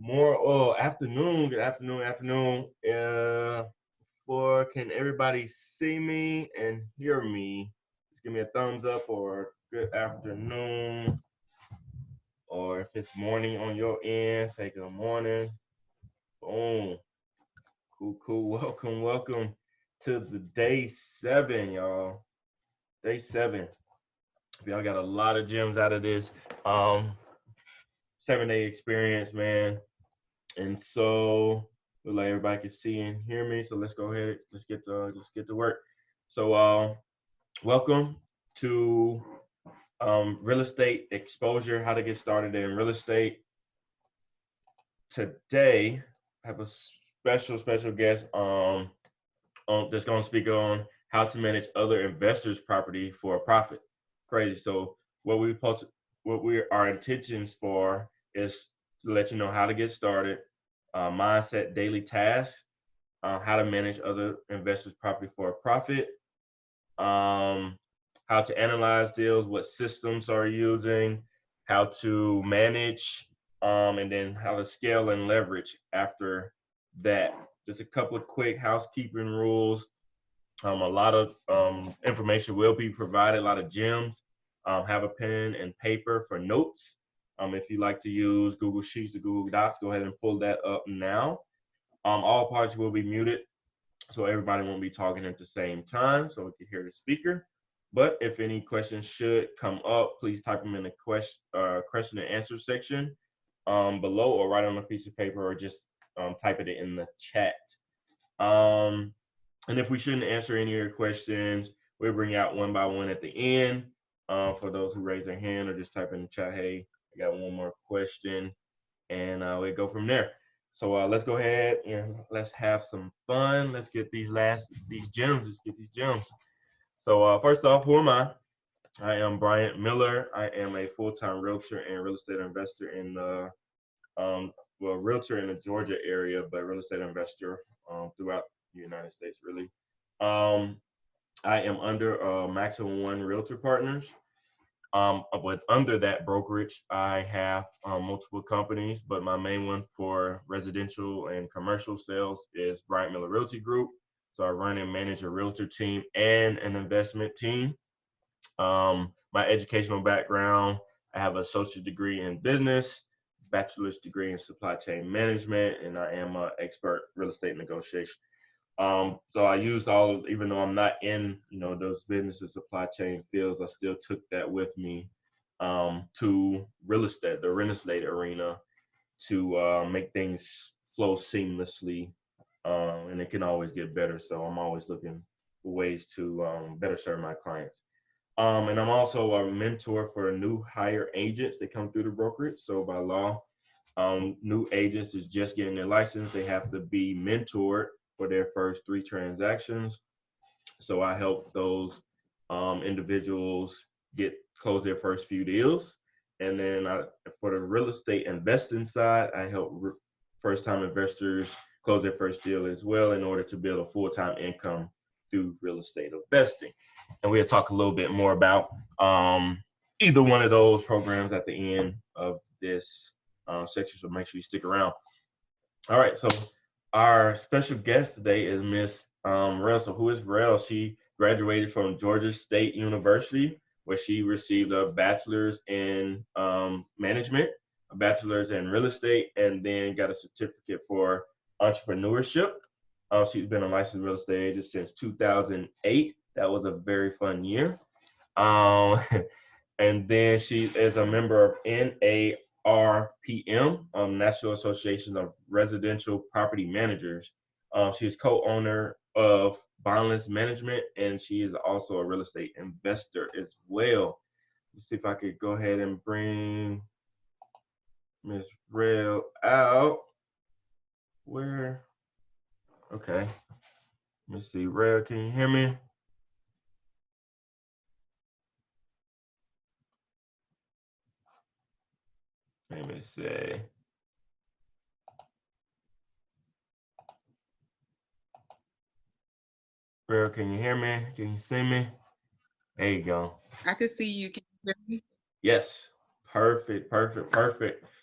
Afternoon, good afternoon. Or can everybody see me and hear me? Just give me a thumbs up or good afternoon. Or if it's morning on your end, say good morning. Boom. Cool. Welcome to the day 7, y'all. Day 7. Y'all got a lot of gems out of this 7-day experience, man. And so look like everybody can see and hear me. So let's go ahead. Let's get to work. So welcome to real estate exposure, how to get started in real estate. Today I have a special guest that's going to speak on how to manage other investors' property for a profit. Crazy. So our intentions for is to let you know how to get started, mindset, daily tasks, how to manage other investors' property for a profit, um, how to analyze deals, what systems are you using, how to manage, and then how to scale and leverage after that. Just a couple of quick housekeeping rules. A lot of information will be provided, a lot of gems. Have a pen and paper for notes. If you like to use Google Sheets or Google Docs, go ahead and pull that up now. All parts will be muted, so everybody won't be talking at the same time, so we can hear the speaker. But if any questions should come up, please type them in the question and answer section below, or write on a piece of paper, or just type it in the chat. And if we shouldn't answer any of your questions, we'll bring out one by one at the end. For those who raise their hand or just type in the chat, hey, I got one more question, and we'll go from there. So let's go ahead and let's have some fun. Let's get these gems. Let's get these gems. So first off, who am I? I am Bryant Miller. I am a full-time realtor and real estate investor in the realtor in the Georgia area, but real estate investor throughout the United States, really. I am under Maximum One Realtor Partners. But under that brokerage, I have multiple companies, but my main one for residential and commercial sales is Bryant Miller Realty Group. So I run and manage a realtor team and an investment team. My educational background, I have an associate degree in business, bachelor's degree in supply chain management, and I am an expert real estate negotiation. So I used even though I'm not in, those business and supply chain fields, I still took that with me to the real estate arena, to make things flow seamlessly, and it can always get better. So I'm always looking for ways to better serve my clients. And I'm also a mentor for new hire agents that come through the brokerage. So by law, new agents is just getting their license. They have to be mentored for their first 3 transactions. So I help those individuals close their first few deals. And then for the real estate investing side, I help first-time investors close their first deal as well in order to build a full-time income through real estate investing. And we'll talk a little bit more about either one of those programs at the end of this section, so make sure you stick around. All right, so our special guest today is Miss Riel. So who is Riel? She graduated from Georgia State University, where she received a bachelor's in management, a bachelor's in real estate, and then got a certificate for entrepreneurship. She's been a licensed real estate agent since 2008. That was a very fun year. And then she is a member of NARPM, National Association of Residential Property Managers. She's co-owner of Balance Management, and she is also a real estate investor as well. Let's see if I could go ahead and bring Miss Riel out. Where? Okay. Let me see. Riel, can you hear me? Let me see. Riel, can you hear me? Can you see me? There you go. I can see you. Can you hear me? Yes. Perfect.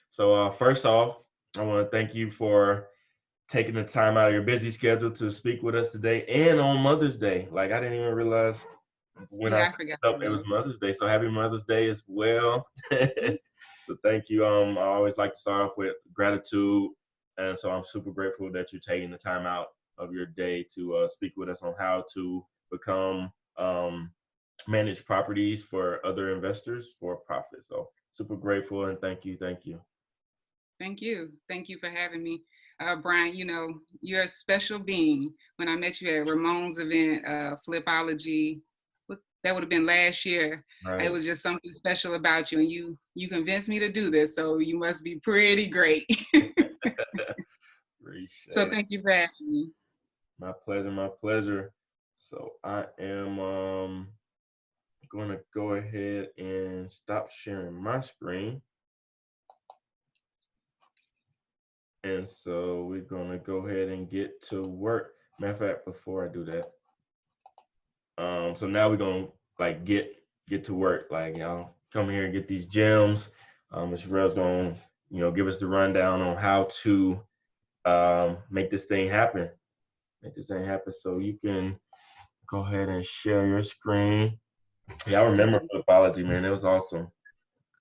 So first off, I want to thank you for taking the time out of your busy schedule to speak with us today and on Mother's Day. Like, I didn't even realize when I Yeah, I picked forgot up it that. was Mother's Day. So happy Mother's Day as well. So thank you. I always like to start off with gratitude. And so I'm super grateful that you're taking the time out of your day to speak with us on how to become manage properties for other investors for profit. So super grateful and thank you. Thank you. Thank you. Thank you for having me. Bryant, you're a special being. When I met you at Ramon's event, Flipology, that would have been last year. It Right. was just something special about you, and you convinced me to do this. So you must be pretty great. So Appreciate it. thank you for having me. My pleasure, my pleasure. So I am going to go ahead and stop sharing my screen. And so we're going to go ahead and get to work. Matter of fact, before I do that, so now we're going to like get to work. Like, y'all come here and get these gems. Ms. Rel's going to, give us the rundown on how to make this thing happen. Make this thing happen. So you can go ahead and share your screen. Yeah, I remember Okay. Flipology, man. It was awesome.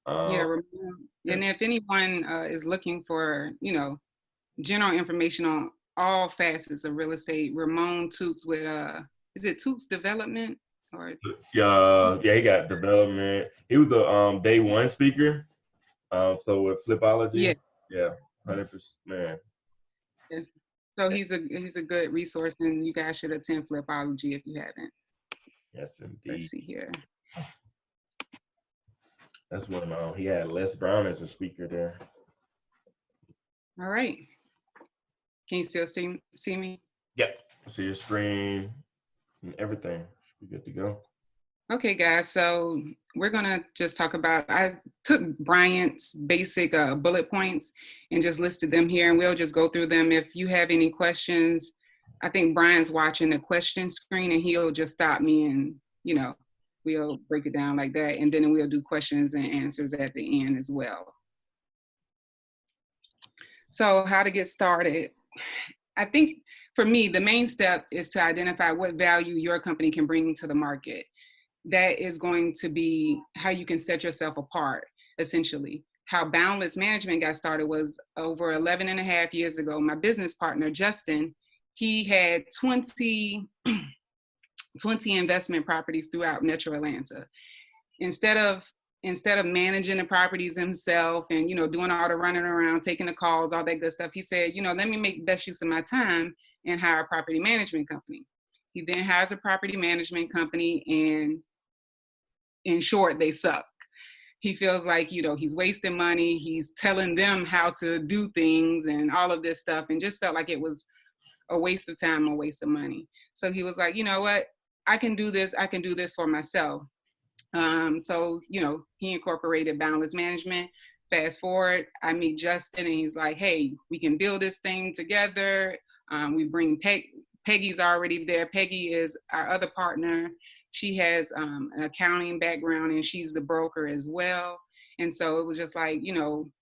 Yeah, Um, and if anyone is looking for, general information on all facets of real estate, Ramon Toots with is it Toots Development or yeah, he got development. He was a day one speaker. So with yeah, Flipology, yeah, 100%, man. yes. So he's a good resource, and you guys should attend Flipology if you haven't. Yes, Let's indeed. see here. That's when he had Les Brown as a speaker there. All right. Can you still see me? Yep. See your screen and everything. Should be good to go. Okay, guys. So we're gonna just talk about. I took Bryant's basic bullet points and just listed them here, and we'll just go through them. If you have any questions, I think Brian's watching the question screen, and he'll just stop me, and we'll break it down like that, and then we'll do questions and answers at the end as well. So, how to get started? I think for me, the main step is to identify what value your company can bring to the market. That is going to be how you can set yourself apart, essentially. How Boundless Management got started was over 11 and a half years ago. My business partner, Justin, he had 20 investment properties throughout Metro Atlanta. Instead of managing the properties himself and doing all the running around, taking the calls, all that good stuff, he said, let me make the best use of my time and hire a property management company. He then hires a property management company, and in short, they suck. He feels like, he's wasting money. He's telling them how to do things and all of this stuff, and just felt like it was a waste of time, a waste of money. So he was like, you know what? I can do this. I can do this for myself. So, he incorporated Boundless Management. Fast forward, I meet Justin, and he's like, hey, we can build this thing together. We bring Peggy's already there. Peggy is our other partner. She has an accounting background, and she's the broker as well. And so it was just like,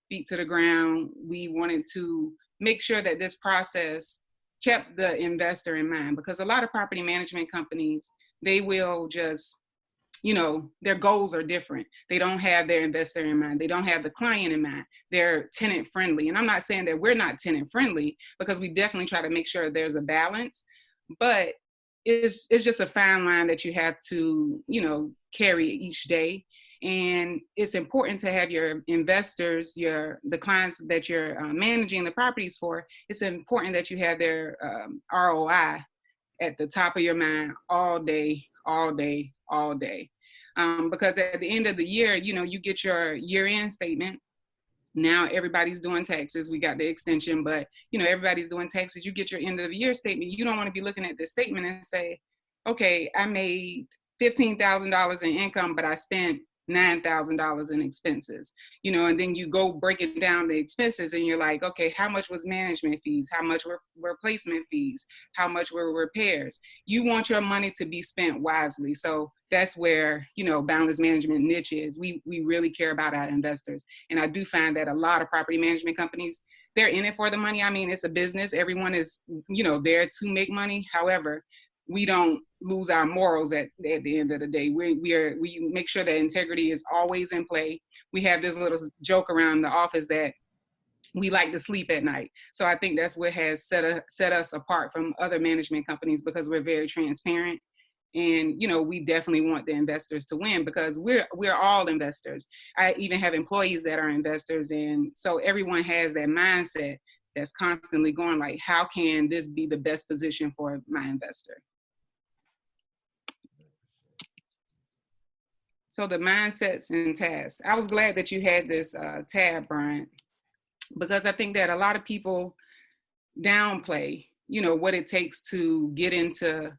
feet to the ground. We wanted to make sure that this process kept the investor in mind, because a lot of property management companies, they will just, their goals are different. They don't have their investor in mind. They don't have the client in mind. They're tenant friendly. And I'm not saying that we're not tenant friendly, because we definitely try to make sure there's a balance, but it's just a fine line that you have to, carry each day. And it's important to have your investors, the clients that you're managing the properties for. It's important that you have their ROI at the top of your mind all day, all day, all day. Because at the end of the year, you get your year-end statement. Now everybody's doing taxes. We got the extension, but everybody's doing taxes. You get your end of the year statement. You don't want to be looking at this statement and say, okay, I made $15,000 in income, but I spent $9,000 in expenses, you know, and then you go breaking down the expenses and you're like, okay, how much was management fees? How much were placement fees? How much were repairs? You want your money to be spent wisely. So that's where, you know, Boundless Management niche is. We really care about our investors. And I do find that a lot of property management companies, they're in it for the money. I mean, it's a business. Everyone is, you know, there to make money. However, we don't lose our morals at the end of the day. We make sure that integrity is always in play. We have this little joke around the office that we like to sleep at night. So I think that's what has set us apart from other management companies, because we're very transparent. And, you know, we definitely want the investors to win, because we're all investors. I even have employees that are investors. And so everyone has that mindset that's constantly going like, how can this be the best position for my investor? So the mindsets and tasks. I was glad that you had this tab, Bryant, because I think that a lot of people downplay, you know, what it takes to get into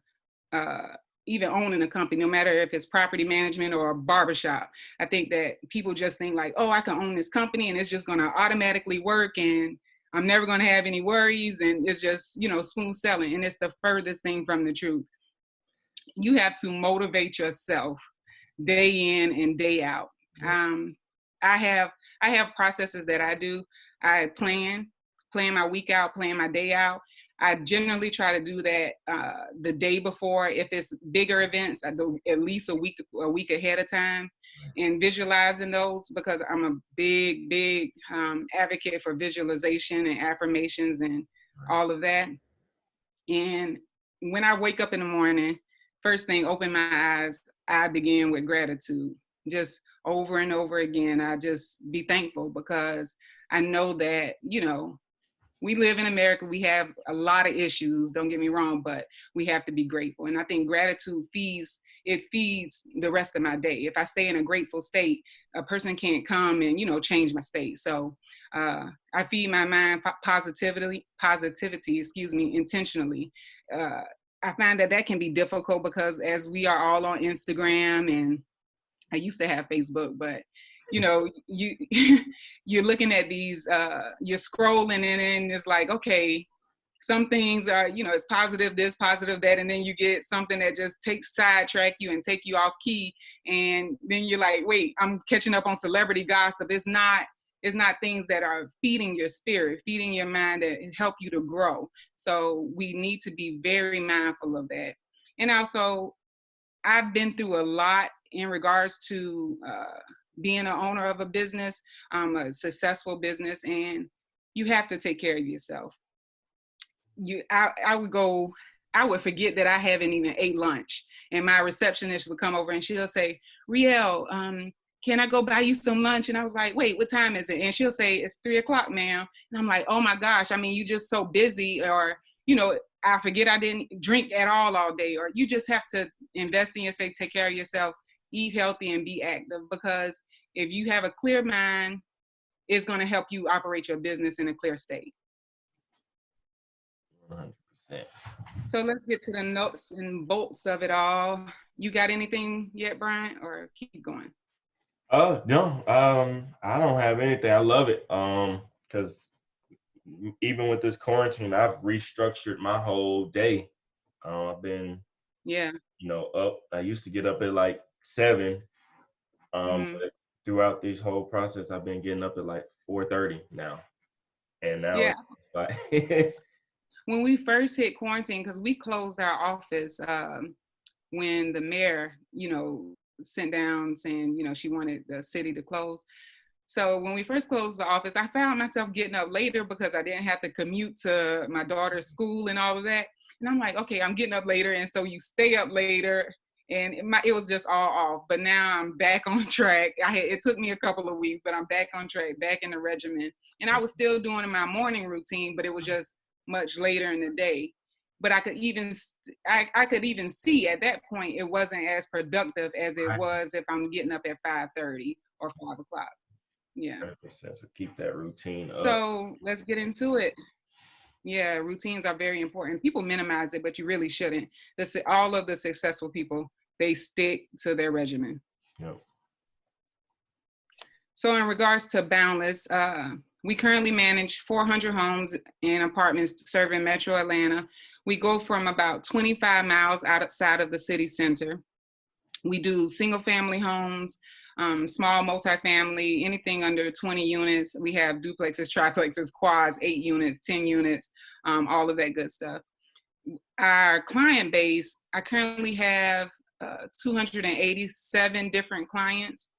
even owning a company, no matter if it's property management or a barbershop. I think that people just think like, oh, I can own this company and it's just going to automatically work and I'm never going to have any worries and it's just, you know, smooth sailing. And it's the furthest thing from the truth. You have to motivate yourself day in and day out. I have processes that I do. I plan my week out, plan my day out. I generally try to do that the day before. If it's bigger events, I go at least a week ahead of time, and visualizing those, because I'm a big advocate for visualization and affirmations and all of that. And when I wake up in the morning, first thing, open my eyes, I begin with gratitude. Just over and over again, I just be thankful, because I know that, you know, we live in America. We have a lot of issues, don't get me wrong, but we have to be grateful. And I think gratitude feeds the rest of my day. If I stay in a grateful state, a person can't come and, you know, change my state. So I feed my mind positivity, intentionally. I find that can be difficult, because as we are all on Instagram, and I used to have Facebook, but you know, you're looking at these, you're scrolling and it's like, okay, some things are, you know, it's positive this, positive that, and then you get something that just sidetrack you and take you off key, and then you're like, wait, I'm catching up on celebrity gossip. It's not things that are feeding your spirit, feeding your mind, that help you to grow. So we need to be very mindful of that. And also, I've been through a lot in regards to being an owner of a business, a successful business, and you have to take care of yourself. I would forget that I haven't even ate lunch, and my receptionist would come over and she'll say, Riel, can I go buy you some lunch? And I was like, wait, what time is it? And she'll say, it's 3:00, ma'am. And I'm like, oh my gosh, I mean, you just so busy, or, you know, I forget I didn't drink at all day, or you just have to invest in yourself, take care of yourself, eat healthy and be active, because if you have a clear mind, it's going to help you operate your business in a clear state. 100%. So let's get to the nuts and bolts of it all. You got anything yet, Bryant, or keep going? No, I don't have anything. I love it. Because even with this quarantine, I've restructured my whole day. I've been, you know, up. I used to get up at like 7. But throughout this whole process, I've been getting up at like 4:30 now. And now it's like when we first hit quarantine, because we closed our office when the mayor, you know, sent down saying, you know, she wanted the city to close. So when we first closed the office, I found myself getting up later because I didn't have to commute to my daughter's school and all of that. And I'm like, okay, I'm getting up later. And so you stay up later, and it was just all off. But now I'm back on track. It took me a couple of weeks, but I'm back on track, back in the regimen. And I was still doing my morning routine, but it was just much later in the day. But I could even see at that point it wasn't as productive as it was if I'm getting up at 5:30 or 5:00. Yeah. 100%. So keep that routine up. So let's get into it. Yeah, routines are very important. People minimize it, but you really shouldn't. All of the successful people, they stick to their regimen. Yep. So in regards to Boundless, we currently manage 400 homes and apartments serving Metro Atlanta. We go from about 25 miles outside of the city center. We do single family homes, small multifamily, anything under 20 units. We have duplexes, triplexes, quads, 8 units, 10 units, all of that good stuff. Our client base, I currently have 287 different clients.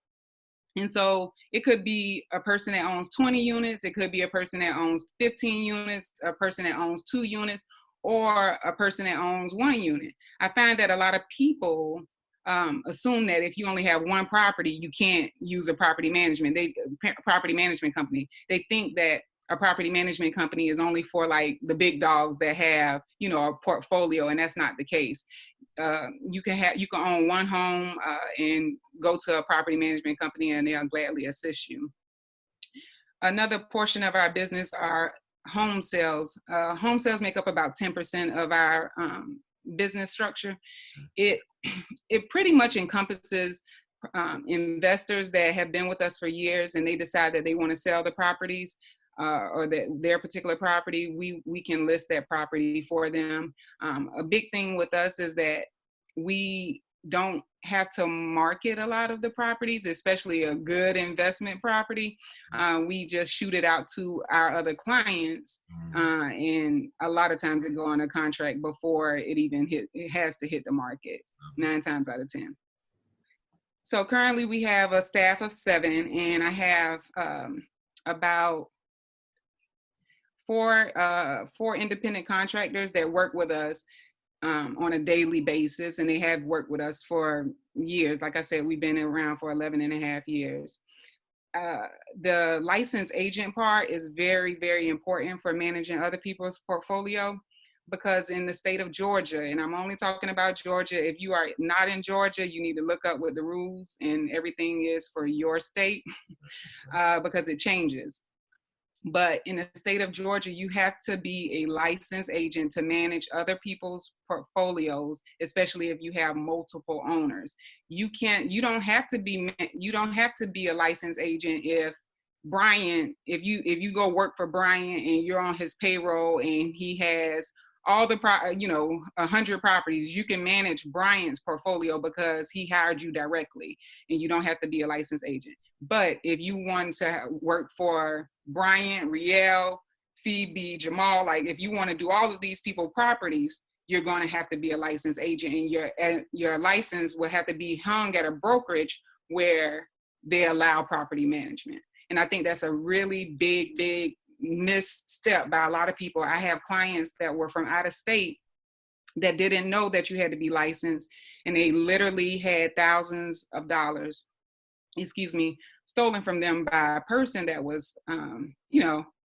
And so it could be a person that owns 20 units, it could be a person that owns 15 units, a person that owns 2 units, or a person that owns 1 unit. I find that a lot of people assume that if you only have one property, you can't use a property management company. They think that a property management company is only for like the big dogs that have, you know, a portfolio, and that's not the case. You can own one home and go to a property management company, and they'll gladly assist you. Another portion of our business are home sales. Home sales make up about 10% of our business structure. It pretty much encompasses investors that have been with us for years and they decide that they want to sell the properties or their particular property. We can list that property for them. A big thing with us is that we don't have to market a lot of the properties, especially a good investment property. We just shoot it out to our other clients, and a lot of times it go on a contract before it has to hit the market, 9 times out of 10. So currently we have a staff of 7, and I have about four independent contractors that work with us on a daily basis, and they have worked with us for years. Like I said, we've been around for 11 and a half years. The licensed agent part is very, very important for managing other people's portfolio, because in the state of Georgia, and I'm only talking about Georgia, if you are not in Georgia, you need to look up what the rules and everything is for your state because it changes. But in the state of Georgia, you have to be a licensed agent to manage other people's portfolios, especially if you have multiple owners. You don't have to be a licensed agent if Bryant, if you go work for Bryant and you're on his payroll and he has all the 100 properties. You can manage Bryant's portfolio because he hired you directly, and you don't have to be a licensed agent. But if you want to work for Bryant, Riel, Phoebe, Jamal, like if you want to do all of these people properties, you're going to have to be a licensed agent, and your license will have to be hung at a brokerage where they allow property management. And I think that's a really big misstep by a lot of people. I have clients that were from out of state that didn't know that you had to be licensed, and they literally had thousands of dollars, stolen from them by a person that was,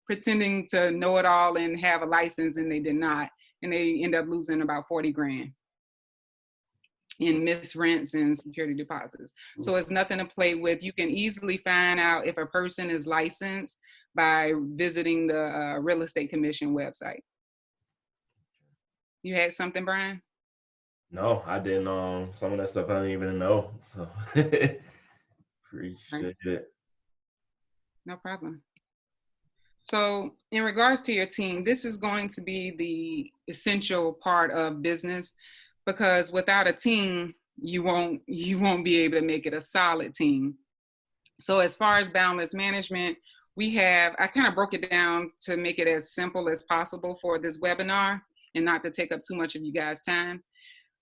pretending to know it all and have a license, and they did not. And they end up losing about 40 grand in missed rents and security deposits. So it's nothing to play with. You can easily find out if a person is licensed by visiting the Real Estate Commission website. You had something, Brian? No, I didn't. Some of that stuff I didn't even know. So appreciate it. No problem. So in regards to your team, this is going to be the essential part of business, because without a team, you won't be able to make it a solid team. So as far as Boundless Management, I kind of broke it down to make it as simple as possible for this webinar and not to take up too much of you guys' time.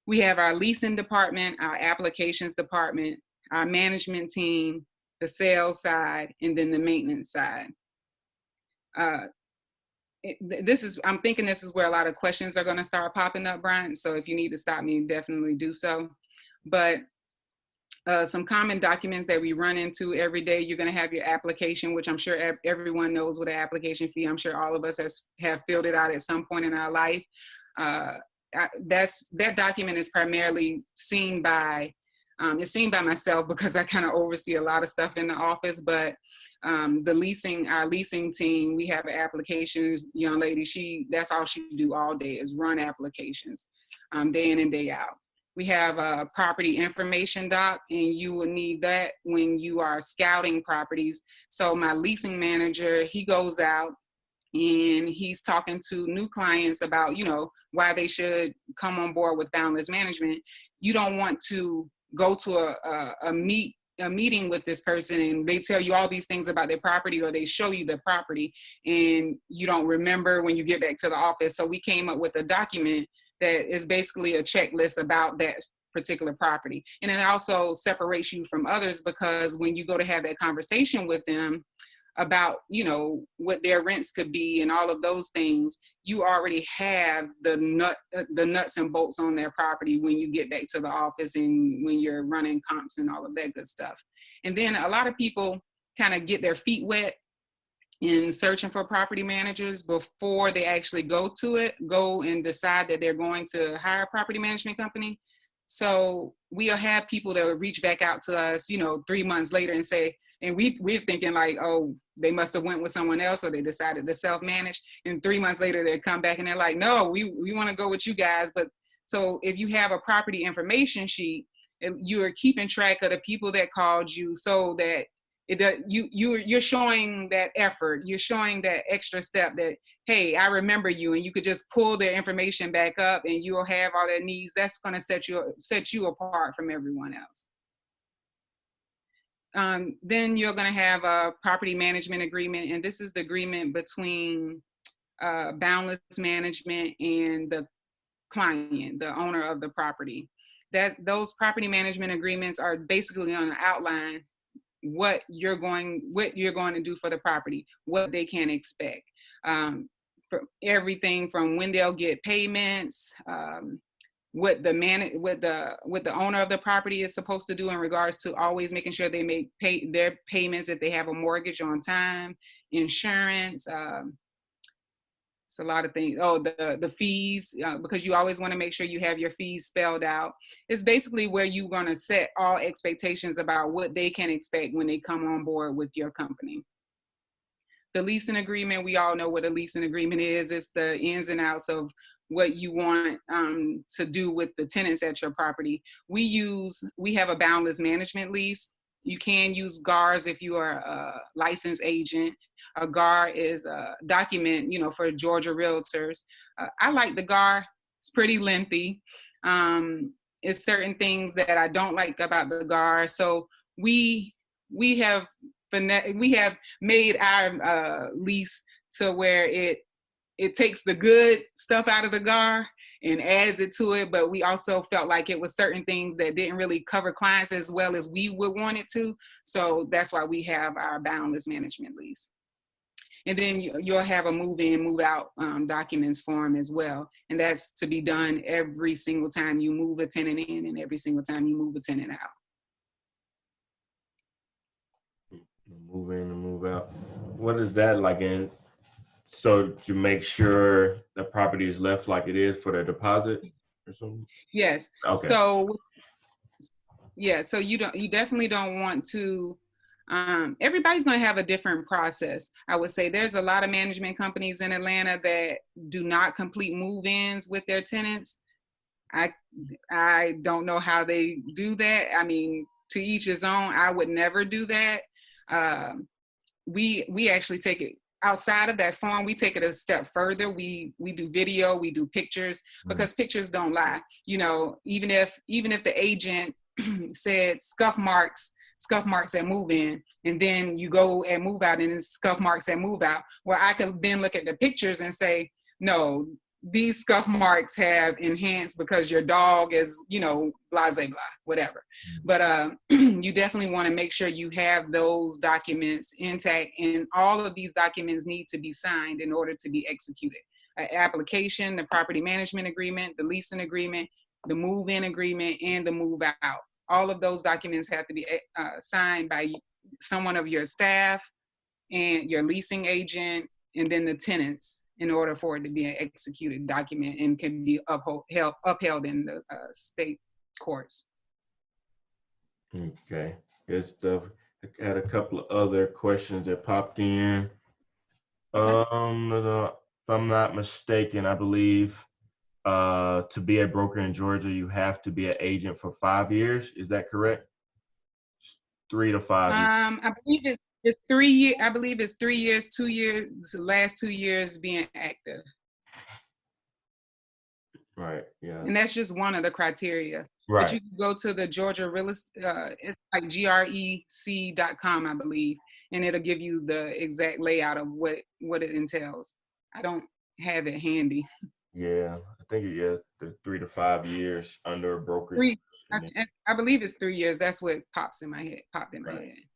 We have our leasing department, our applications department, our management team, the sales side, and then the maintenance side. I'm thinking this is where a lot of questions are going to start popping up, Bryant. So if you need to stop me, definitely do so. But some common documents that we run into every day, you're going to have your application, which I'm sure everyone knows what an application fee. I'm sure all of us have filled it out at some point in our life. That document is primarily seen by myself, because I kind of oversee a lot of stuff in the office. But our leasing team, we have applications, young lady, that's all she do all day is run applications, day in and day out. We have a property information doc, and you will need that when you are scouting properties. So my leasing manager, he goes out and he's talking to new clients about, why they should come on board with boundless management. You don't want to go to a meeting with this person and they tell you all these things about their property, or they show you the property and you don't remember when you get back to the office. So we came up with a document that is basically a checklist about that particular property. And it also separates you from others, because when you go to have that conversation with them about, what their rents could be and all of those things, you already have the nuts and bolts on their property when you get back to the office and when you're running comps and all of that good stuff. And then a lot of people kind of get their feet wet in searching for property managers before they actually go and decide that they're going to hire a property management company. So we'll have people that will reach back out to us, 3 months later and say, and we're thinking like, oh, they must have went with someone else or they decided to self-manage. And 3 months later, they come back and they're like, no, we want to go with you guys. But so if you have a property information sheet, you are keeping track of the people that called you, so that you're showing that effort, you're showing that extra step that, hey, I remember you, and you could just pull their information back up and you'll have all their needs. That's going to set you apart from everyone else. Then you're going to have a property management agreement, and this is the agreement between boundless management and the client, the owner of the property. Those property management agreements are basically on an outline what you're going to do for the property, what they can expect, for everything from when they'll get payments, what the owner of the property is supposed to do in regards to always making sure they make their payments if they have a mortgage on time, insurance. It's a lot of things. Oh, the fees, because you always want to make sure you have your fees spelled out. It's basically where you're going to set all expectations about what they can expect when they come on board with your company. The leasing agreement, we all know what a leasing agreement is. It's the ins and outs of what you want to do with the tenants at your property. We have a boundless management lease. You can use GARs if you are a licensed agent. A GAR is a document, for Georgia realtors. I like the GAR. It's pretty lengthy. It's certain things that I don't like about the GAR. So we have made our lease to where it takes the good stuff out of the GAR and adds it to it, but we also felt like it was certain things that didn't really cover clients as well as we would want it to. So that's why we have our boundless management lease. And then you'll have a move in, move out documents form as well. And that's to be done every single time you move a tenant in and every single time you move a tenant out. Move in and move out. What is that like in? So to make sure the property is left like it is for the deposit or something? Yes. Okay. So you definitely don't want to, everybody's going to have a different process. I would say there's a lot of management companies in Atlanta that do not complete move-ins with their tenants. I don't know how they do that. I mean, to each his own. I would never do that. We actually take it outside of that form. We take it a step further. We do video, we do pictures, because pictures don't lie. Even if the agent said scuff marks at move in, and then you go and move out and it's scuff marks at move out, where I could then look at the pictures and say, no, these scuff marks have enhanced because your dog is, blah, blah, blah, whatever. But you definitely want to make sure you have those documents intact, and all of these documents need to be signed in order to be executed. An application, the property management agreement, the leasing agreement, the move-in agreement, and the move-out. All of those documents have to be signed by someone of your staff and your leasing agent, and then the tenants, in order for it to be an executed document and can be upheld in the state courts. Okay, good stuff. I had a couple of other questions that popped in. If I'm not mistaken, I believe To be a broker in Georgia, you have to be an agent for 5 years. Is that correct? 3 to 5 years. I believe it's 3 years. I believe it's 3 years, 2 years, the last 2 years being active. Right. Yeah. And that's just one of the criteria. But Right. you can go to the Georgia Real Estate, it's like grec.com, I believe, and it'll give you the exact layout of what it entails. I don't have it handy. Yeah. I think the 3 to 5 years under a brokerage. Three, I believe it's 3 years. That's what popped in my head. Right.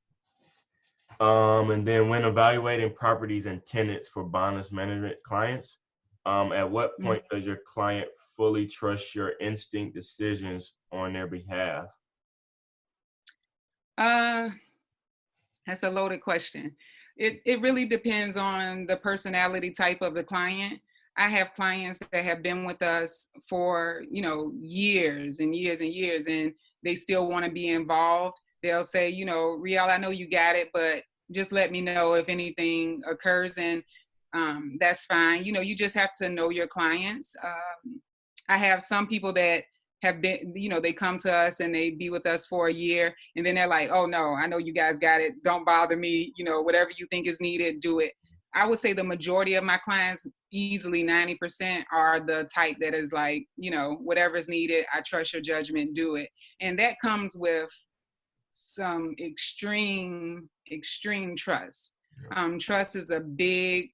And then when evaluating properties and tenants for bonus management clients, at what point does your client fully trust your instinct decisions on their behalf? That's a loaded question. It really depends on the personality type of the client. I have clients that have been with us for, years and years and years, and they still want to be involved. They'll say, Riel, I know you got it, but just let me know if anything occurs, and that's fine. You just have to know your clients. I have some people that have been, they come to us and they be with us for a year, and then they're like, oh no, I know you guys got it. Don't bother me. Whatever you think is needed, do it. I would say the majority of my clients, easily 90%, are the type that is like, whatever's needed, I trust your judgment, do it. And that comes with some extreme trust. Trust is a big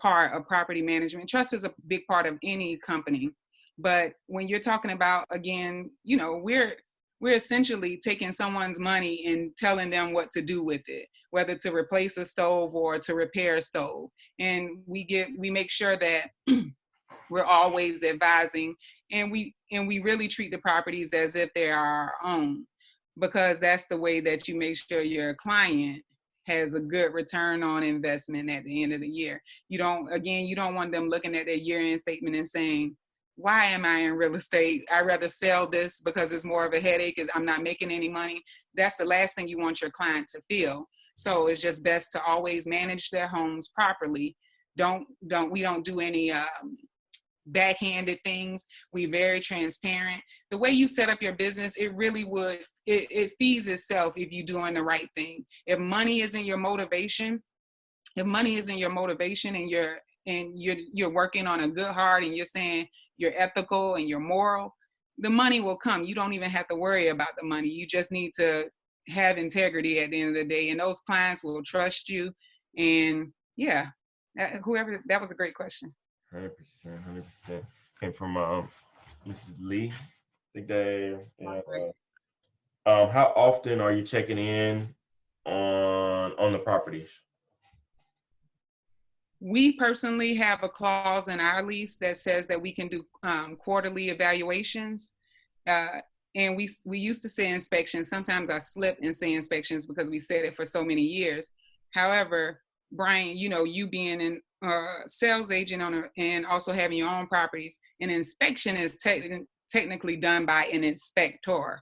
part of property management. Trust is a big part of any company. But when you're talking about, again, we're essentially taking someone's money and telling them what to do with it, whether to replace a stove or to repair a stove. And we make sure that we're always advising, and we really treat the properties as if they are our own, because that's the way that you make sure your client has a good return on investment at the end of the year. You don't want them looking at their year-end statement and saying, why am I in real estate? I'd rather sell this because it's more of a headache, because I'm not making any money. That's the last thing you want your client to feel. So it's just best to always manage their homes properly. We don't do any backhanded things. We're very transparent. The way you set up your business, it really it feeds itself if you're doing the right thing. If money isn't your motivation, and you're working on a good heart, and you're saying you're ethical and you're moral, the money will come. You don't even have to worry about the money. You just need to have integrity at the end of the day, and those clients will trust you. And yeah, that was a great question. 100%. Came from Mrs. Lee. I think how often are you checking in on the properties? We personally have a clause in our lease that says that we can do quarterly evaluations. And we used to say inspections. Sometimes I slip and say inspections because we said it for so many years. However, Bryant, you being a sales agent and also having your own properties, an inspection is technically done by an inspector.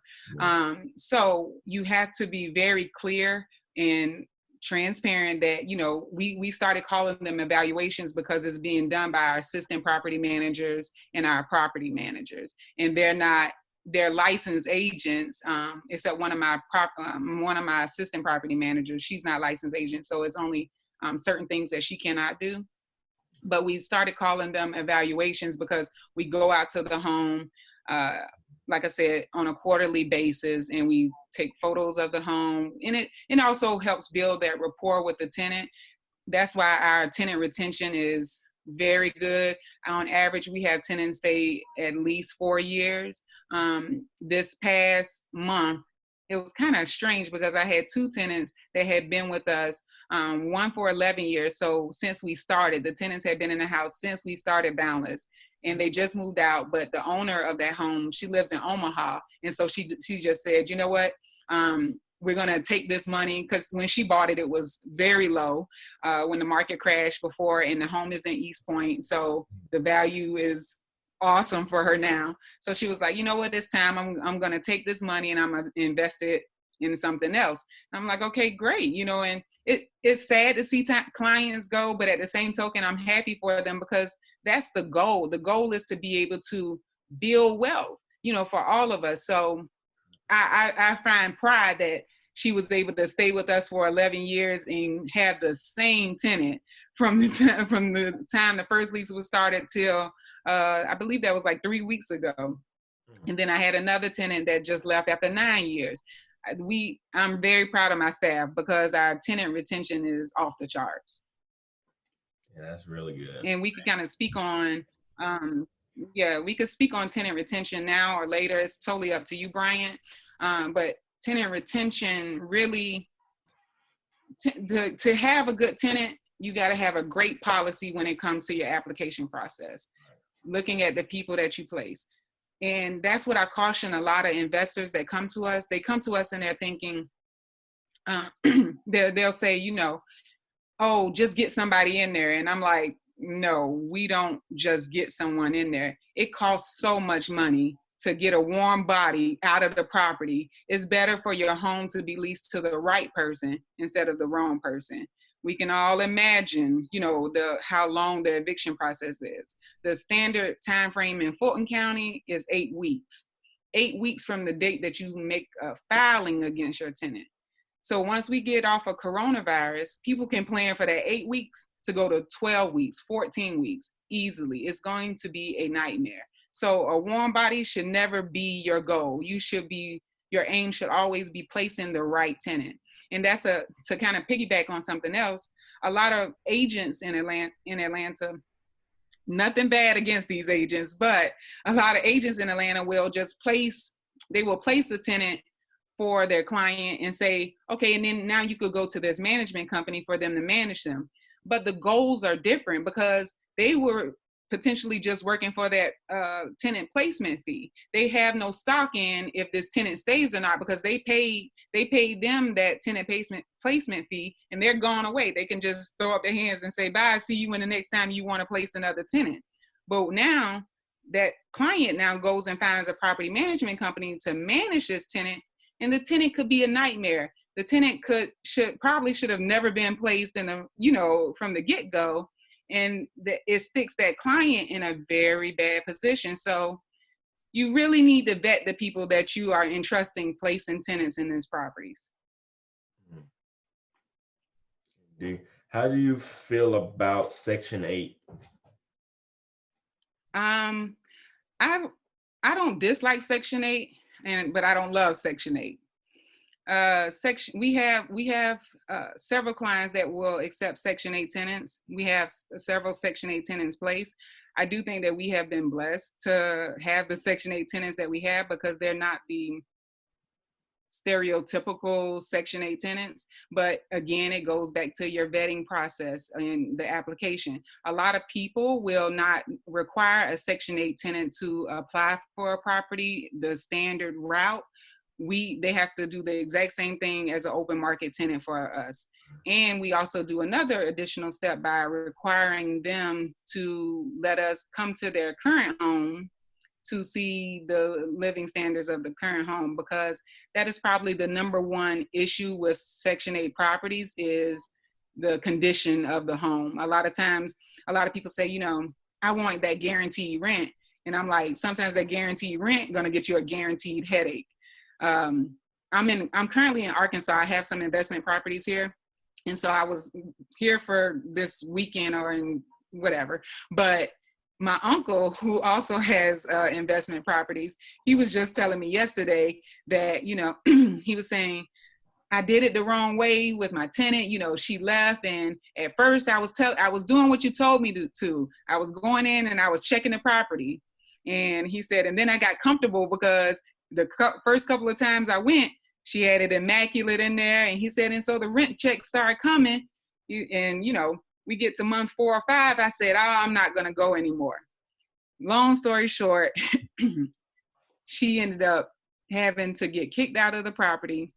So you have to be very clear and transparent that, we started calling them evaluations because it's being done by our assistant property managers and our property managers, and they're licensed agents, except one of my assistant property managers. She's not licensed agent, so it's only certain things that she cannot do. But we started calling them evaluations because we go out to the home, like I said, on a quarterly basis, and we take photos of the home. And it also helps build that rapport with the tenant. That's why our tenant retention is very good. On average, we have tenants stay at least 4 years. This past month, it was kind of strange because I had 2 tenants that had been with us, one for 11 years. So since we started, the tenants had been in the house since we started Boundless, and they just moved out. But the owner of that home, she lives in Omaha. And so she just said, you know what? We're going to take this money, because when she bought it, it was very low when the market crashed before, and the home is in East Point. So the value is awesome for her now. So she was like, you know what, this time I'm going to take this money and I'm going to invest it in something else. I'm like, okay, great. And it's sad to see clients go, but at the same token, I'm happy for them because that's the goal. The goal is to be able to build wealth, for all of us. So I find pride that she was able to stay with us for 11 years and have the same tenant from the time the first lease was started till I believe that was like 3 weeks ago. And then I had another tenant that just left after 9 years. I'm very proud of my staff because our tenant retention is off the charts. Yeah, that's really good. And we could kind of speak on, we could speak on tenant retention now or later. It's totally up to you, Bryant. But tenant retention really, to have a good tenant, you got to have a great policy when it comes to your application process, looking at the people that you place. And that's what I caution a lot of investors that come to us. They come to us and they're thinking, they'll say, oh, just get somebody in there. And I'm like, no, we don't just get someone in there. It costs so much money to get a warm body out of the property. It's better for your home to be leased to the right person instead of the wrong person. We can all imagine, how long the eviction process is. The standard time frame in Fulton County is 8 weeks. 8 weeks from the date that you make a filing against your tenant. So once we get off of coronavirus, people can plan for that 8 weeks to go to 12 weeks, 14 weeks easily. It's going to be a nightmare. So a warm body should never be your goal. Your aim should always be placing the right tenant. And that's to kind of piggyback on something else. A lot of agents in Atlanta, nothing bad against these agents, but a lot of agents in Atlanta will place a tenant for their client and say, okay, and then now you could go to this management company for them to manage them. But the goals are different because they were potentially just working for that tenant placement fee. They have no stock in if this tenant stays or not because they paid them that tenant placement fee and they're gone away. They can just throw up their hands and say, bye, see you when the next time you want to place another tenant. But now that client now goes and finds a property management company to manage this tenant, and the tenant could be a nightmare. The tenant should have never been placed from the get-go. And it sticks that client in a very bad position. So you really need to vet the people that you are entrusting placing tenants in these properties. How do you feel about Section 8? I don't dislike Section 8, but I don't love Section 8. We have several clients that will accept Section 8 tenants. We have several Section 8 tenants placed. I do think that we have been blessed to have the Section 8 tenants that we have because they're not the stereotypical Section 8 tenants. But again, it goes back to your vetting process and the application. A lot of people will not require a Section 8 tenant to apply for a property the standard route. They have to do the exact same thing as an open market tenant for us. And we also do another additional step by requiring them to let us come to their current home to see the living standards of the current home, because that is probably the number one issue with Section 8 properties is the condition of the home. A lot of times, a lot of people say, I want that guaranteed rent. And I'm like, sometimes that guaranteed rent gonna get you a guaranteed headache. I'm currently in Arkansas. I have some investment properties here. And so I was here for this weekend or in whatever, but my uncle, who also has investment properties, he was just telling me yesterday that, he was saying, I did it the wrong way with my tenant. She left. And at first I was doing what you told me to. I was going in and I was checking the property. And he said, and then I got comfortable because the first couple of times I went, she had it immaculate in there. And he said, and so the rent checks started coming. And, we get to month 4 or 5. I said, I'm not going to go anymore. Long story short, she ended up having to get kicked out of the property.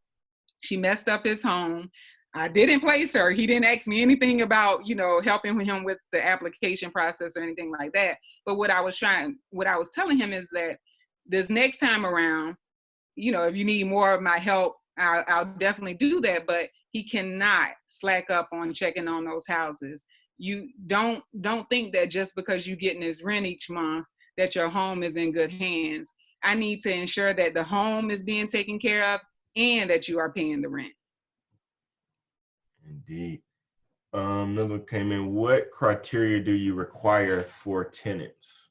She messed up his home. I didn't place her. He didn't ask me anything about, helping him with the application process or anything like that. But what I was telling him is that this next time around, if you need more of my help, I'll definitely do that, but he cannot slack up on checking on those houses. You don't think that just because you're getting this rent each month that your home is in good hands. I need to ensure that the home is being taken care of and that you are paying the rent. Indeed. Another one came in. What criteria do you require for tenants?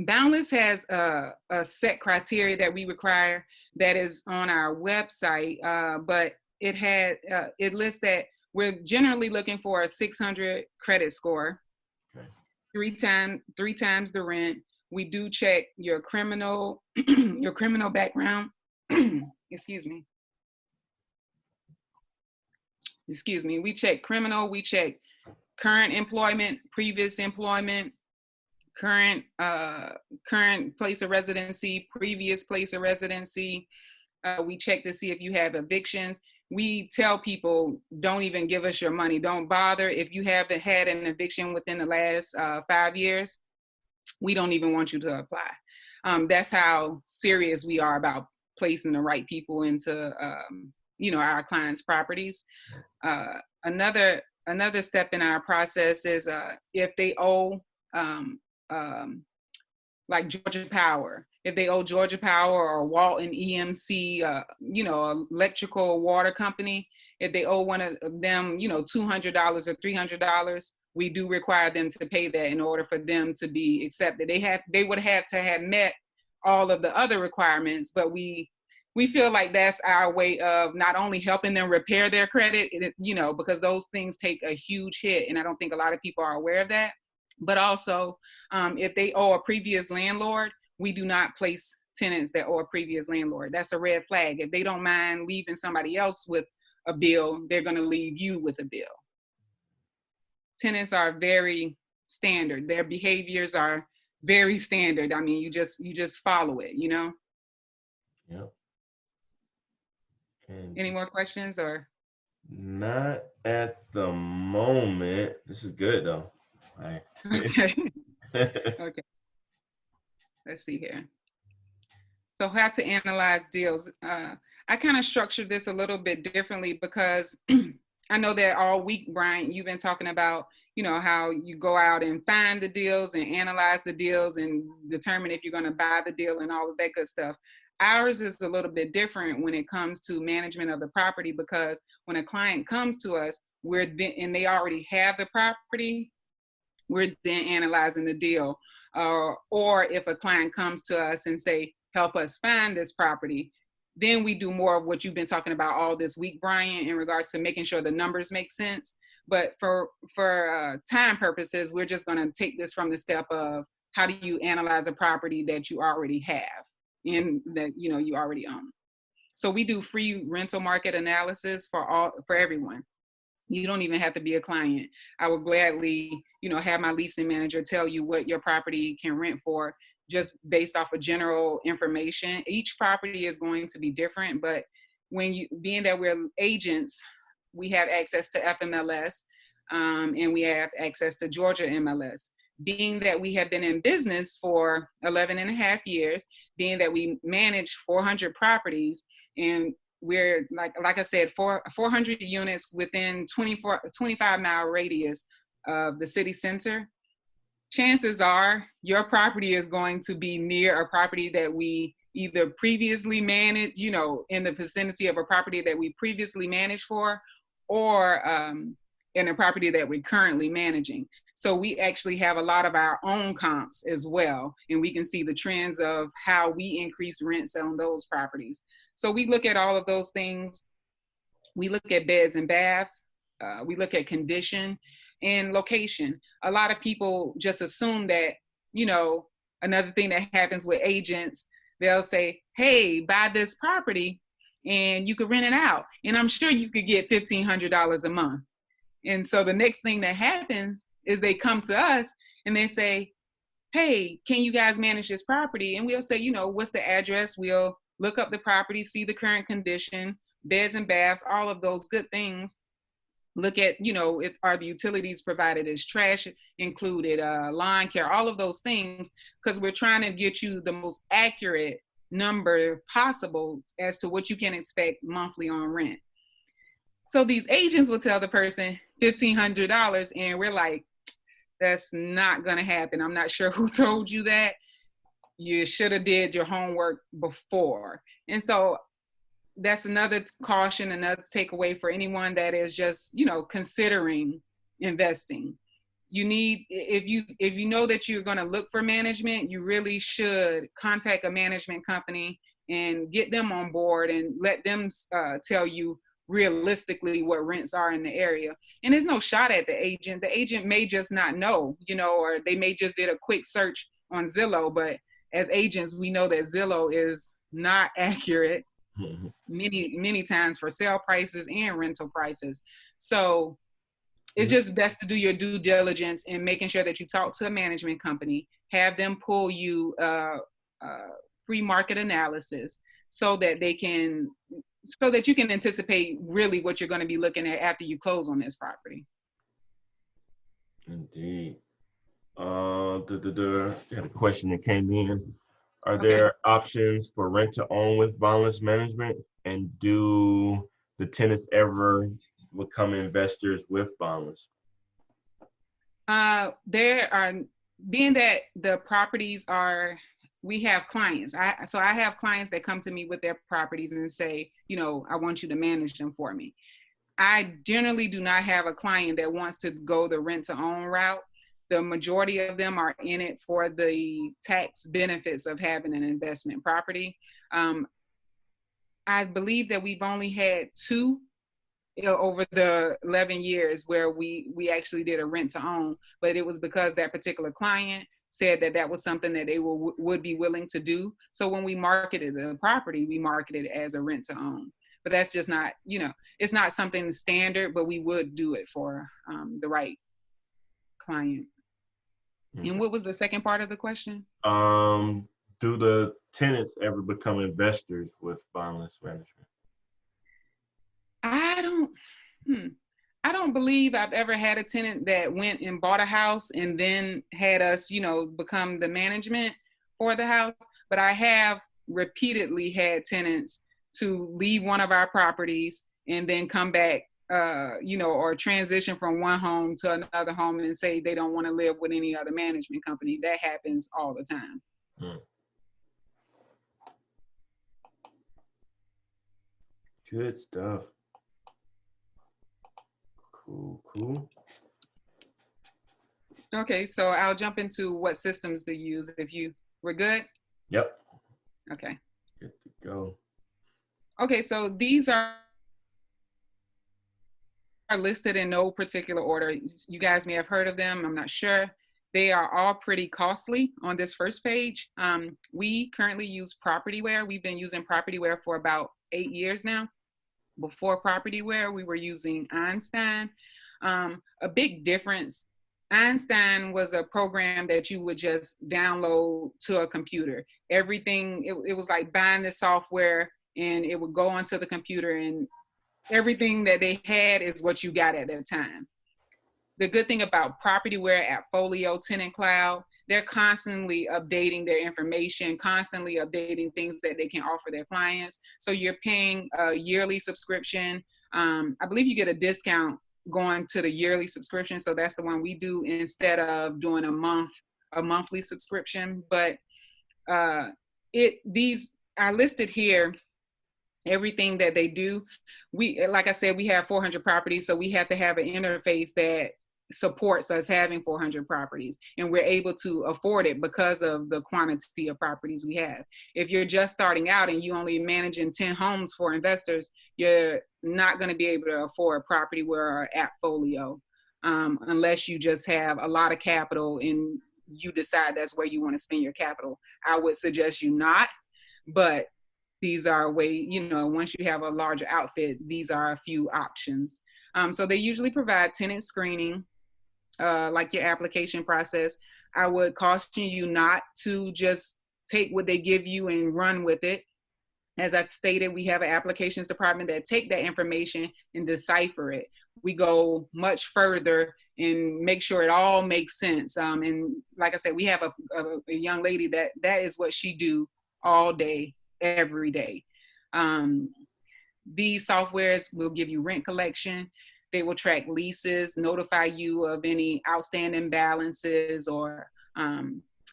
Boundless has a set criteria that we require that is on our website, but it lists that we're generally looking for a 600 credit score, Okay. three times the rent. We do check your criminal your criminal background. Excuse me. We check criminal, we check current employment, previous employment, current place of residency, previous place of residency. We check to see if you have evictions. We tell people, don't even give us your money. Don't bother. If you haven't had an eviction within the last 5 years, we don't even want you to apply. That's how serious we are about placing the right people into our clients' properties. Another step in our process is if they owe like Georgia Power, if they owe Georgia Power or Walton EMC, electrical water company, if they owe one of them, $200 or $300, we do require them to pay that in order for them to be accepted. They would have to have met all of the other requirements, but we feel like that's our way of not only helping them repair their credit, because those things take a huge hit, and I don't think a lot of people are aware of that. But also, if they owe a previous landlord, we do not place tenants that owe a previous landlord. That's a red flag. If they don't mind leaving somebody else with a bill, they're going to leave you with a bill. Tenants are very standard. Their behaviors are very standard. I mean, you just follow it, Yep. And Any more questions or? not at the moment. This is good though. All right. Okay. Okay. Let's see here. So how to analyze deals. I kind of structured this a little bit differently because I know that all week, Bryant, you've been talking about, how you go out and find the deals and analyze the deals and determine if you're going to buy the deal and all of that good stuff. Ours is a little bit different when it comes to management of the property, because when a client comes to us, and they already have the property, we're then analyzing the deal. Or if a client comes to us and say, help us find this property, then we do more of what you've been talking about all this week, Brian, in regards to making sure the numbers make sense. But for time purposes, we're just going to take this from the step of how do you analyze a property that you already have and that you already own. So we do free rental market analysis for everyone. You don't even have to be a client. I would gladly, have my leasing manager tell you what your property can rent for, just based off of general information. Each property is going to be different, but being that we're agents, we have access to FMLS, and we have access to Georgia MLS. Being that we have been in business for 11 and a half years, being that we manage 400 properties, and we're like I said, 400 units within 25-mile radius of the city center, chances are your property is going to be near a property that we either previously managed, in the vicinity of a property that we previously managed for, or in a property that we're currently managing. So we actually have a lot of our own comps as well, and we can see the trends of how we increase rents on those properties. So we look at all of those things. We look at beds and baths. We look at condition and location. A lot of people just assume that, another thing that happens with agents, they'll say, hey, buy this property and you could rent it out. And I'm sure you could get $1,500 a month. And so the next thing that happens is they come to us and they say, hey, can you guys manage this property? And we'll say, what's the address? We'll look up the property, see the current condition, beds and baths, all of those good things. Look at, if are the utilities provided, is trash included, lawn care, all of those things, because we're trying to get you the most accurate number possible as to what you can expect monthly on rent. So these agents will tell the person $1,500, and we're like, that's not going to happen. I'm not sure who told you that. You should have did your homework before. And so that's another caution, another takeaway for anyone that is just, you know, considering investing. You need, if you know that you're going to look for management, you really should contact a management company and get them on board and let them tell you realistically what rents are in the area. And there's no shot at the agent. The agent may just not know, you know, or they may just did a quick search on Zillow. But as agents, we know that Zillow is not accurate many times for sale prices and rental prices. So it's just best to do your due diligence in making sure that you talk to a management company, have them pull you free market analysis so that you can anticipate really what you're going to be looking at after you close on this property. Indeed. Had a question that came in. Are there options for rent to own with bondless management? And do the tenants ever become investors with bondless? There are, being that the properties are, we have clients. I have clients that come to me with their properties and say, you know, I want you to manage them for me. I generally do not have a client that wants to go the rent to own route. The majority of them are in it for the tax benefits of having an investment property. I believe that we've only had 2 over the 11 years where we actually did a rent to own, but it was because that particular client said that that was something that they would be willing to do. So when we marketed the property, we marketed it as a rent to own. But that's just not, you know, it's not something standard, but we would do it for the right client. And what was the second part of the question? Do the tenants ever become investors with bondless management? I don't believe I've ever had a tenant that went and bought a house and then had us, you know, become the management for the house. But I have repeatedly had tenants to leave one of our properties and then come back, you know, or transition from one home to another home and say they don't want to live with any other management company. That happens all the time. Good stuff. Cool. Okay, so I'll jump into what systems to use if we're good? Yep. Okay. Good to go. Okay, so these are listed in no particular order. You guys may have heard of them, I'm not sure. They are all pretty costly on this first page. We currently use Propertyware. We've been using Propertyware for about 8 years now. Before Propertyware, we were using Einstein. A big difference, Einstein was a program that you would just download to a computer. Everything, it was like buying the software and it would go onto the computer and everything that they had is what you got at that time. The good thing about Propertyware, AppFolio, Tenant Cloud, they're constantly updating their information, constantly updating things that they can offer their clients. So you're paying a yearly subscription. I believe you get a discount going to the yearly subscription. So that's the one we do instead of doing a monthly subscription. But I listed here everything that they do. Like I said, we have 400 properties, so we have to have an interface that supports us having 400 properties, and we're able to afford it because of the quantity of properties we have. If you're just starting out and you only managing 10 homes for investors, you're not going to be able to afford Propertyware or AppFolio unless you just have a lot of capital and you decide that's where you want to spend your capital. I would suggest you not, but these are once you have a larger outfit, these are a few options. So they usually provide tenant screening, like your application process. I would caution you not to just take what they give you and run with it. As I stated, we have an applications department that take that information and decipher it. We go much further and make sure it all makes sense. And like I said, we have a young lady that is what she do all day, every day. These softwares will give you rent collection. They will track leases, notify you of any outstanding balances or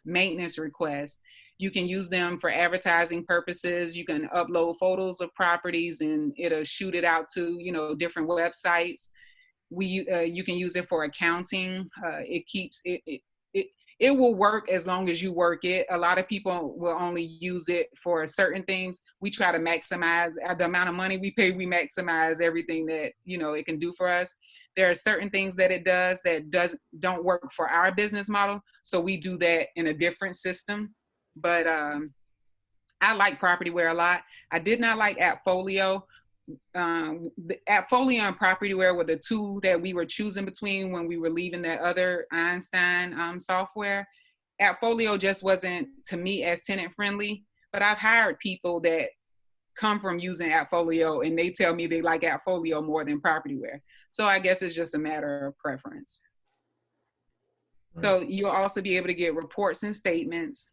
maintenance requests. You can use them for advertising purposes. You can upload photos of properties and it'll shoot it out to, different websites. You can use it for accounting. It keeps it will work as long as you work it. A lot of people will only use it for certain things. We try to maximize the amount of money we pay. We maximize everything that it can do for us. There are certain things that it does that don't work for our business model, so we do that in a different system. But I like Propertyware a lot. I did not like Appfolio. The Appfolio and Propertyware were the two that we were choosing between when we were leaving that other Einstein software. Appfolio just wasn't, to me, as tenant friendly, but I've hired people that come from using Appfolio and they tell me they like Appfolio more than Propertyware. So I guess it's just a matter of preference. Nice. So you'll also be able to get reports and statements,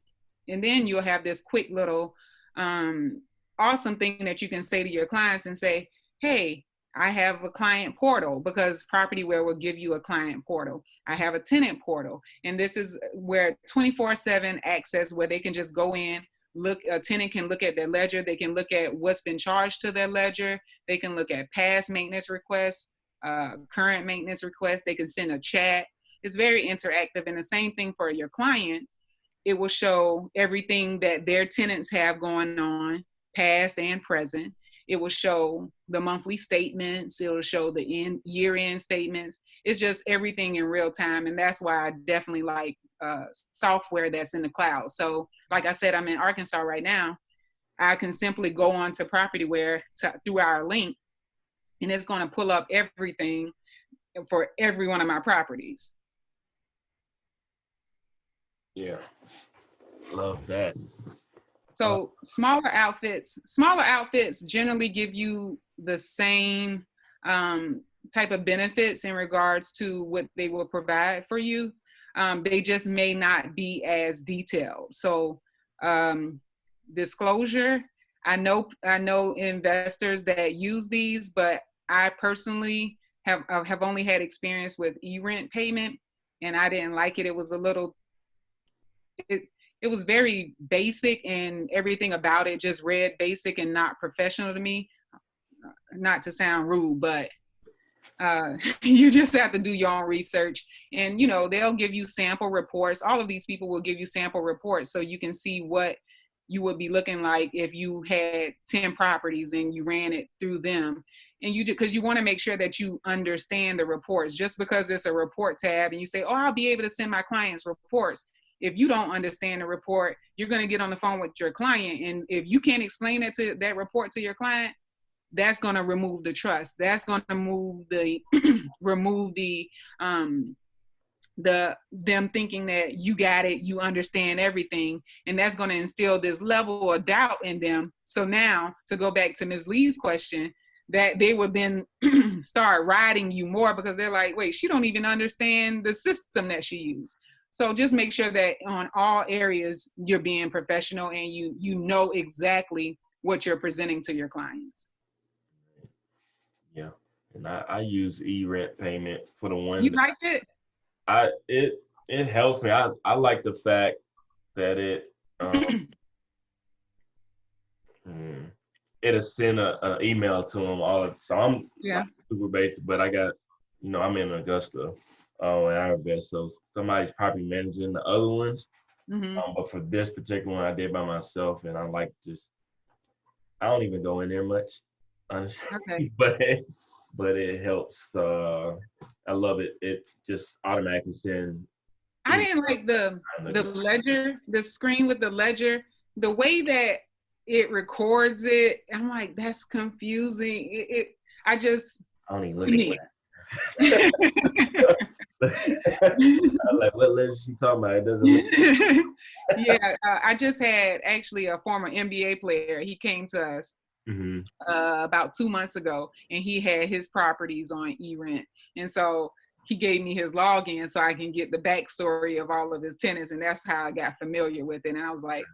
and then you'll have this quick little awesome thing that you can say to your clients and say, hey, I have a client portal, because Propertyware will give you a client portal. I have a tenant portal. And this is where 24/7 access, where they can just go in, a tenant can look at their ledger. They can look at what's been charged to their ledger. They can look at past maintenance requests, current maintenance requests. They can send a chat. It's very interactive. And the same thing for your client. It will show everything that their tenants have going on, past and present. It will show the monthly statements. It will show the year-end statements. It's just everything in real time. And that's why I definitely like software that's in the cloud. So like I said, I'm in Arkansas right now. I can simply go on to Propertyware through our link, and it's going to pull up everything for every one of my properties. Yeah, love that. So smaller outfits generally give you the same type of benefits in regards to what they will provide for you. They just may not be as detailed. So disclosure, I know investors that use these, but I personally have only had experience with e-rent payment, and I didn't like it. It was it was very basic, and everything about it just read basic and not professional to me. Not to sound rude, but you just have to do your own research. And, they'll give you sample reports. All of these people will give you sample reports so you can see what you would be looking like if you had 10 properties and you ran it through them. And because you want to make sure that you understand the reports. Just because it's a report tab and you say, oh, I'll be able to send my clients reports. If you don't understand the report, you're going to get on the phone with your client. And if you can't explain that report to your client, that's going to remove the trust. That's going to remove them thinking that you got it, you understand everything. And that's going to instill this level of doubt in them. So now, to go back to Ms. Lee's question, that they will then start riding you more, because they're like, wait, she don't even understand the system that she used. So just make sure that on all areas you're being professional and you know exactly what you're presenting to your clients. Yeah, and I use e-rent payment for the one. You liked it? It helps me. I like the fact that it'll send an email to them so I'm super basic, but I got I'm in Augusta. And Arabesque, so somebody's probably managing the other ones. Mm-hmm. But for this particular one, I did by myself, and I like I don't even go in there much, honestly. Okay. but it helps. I love it. It just automatically sends. I didn't like the ledger, the screen with the ledger, the way that it records it. I'm like, that's confusing. I don't even look at that. I'm like, what ledger she talking about? It doesn't look Yeah, I just had actually a former NBA player. He came to us about 2 months ago, and he had his properties on e-rent. And so he gave me his login so I can get the backstory of all of his tenants. And that's how I got familiar with it. And I was like,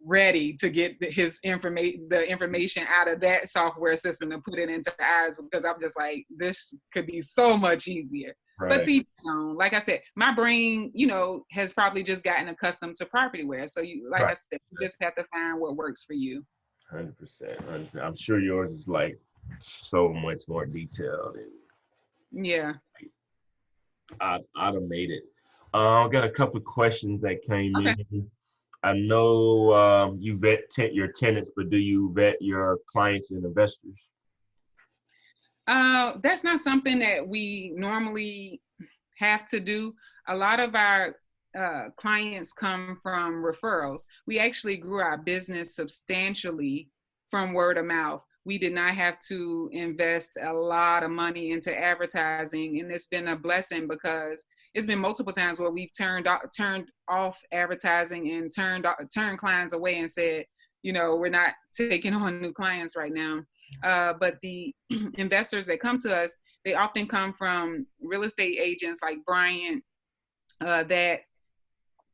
ready to get the information out of that software system to put it into ours, because I'm just like, this could be so much easier. But Right. to each his own. Like I said, my brain, has probably just gotten accustomed to propertyware. So like I Right. said, you just have to find what works for you. 100%. I'm sure yours is like so much more detailed and Yeah. automated. I got a couple of questions that came Okay. in. I know you vet your tenants, but do you vet your clients and investors? That's not something that we normally have to do. A lot of our clients come from referrals. We actually grew our business substantially from word of mouth. We did not have to invest a lot of money into advertising, and it's been a blessing because it's been multiple times where we've turned off advertising and turned clients away and said, we're not taking on new clients right now. But the investors that come to us, they often come from real estate agents like Bryant, that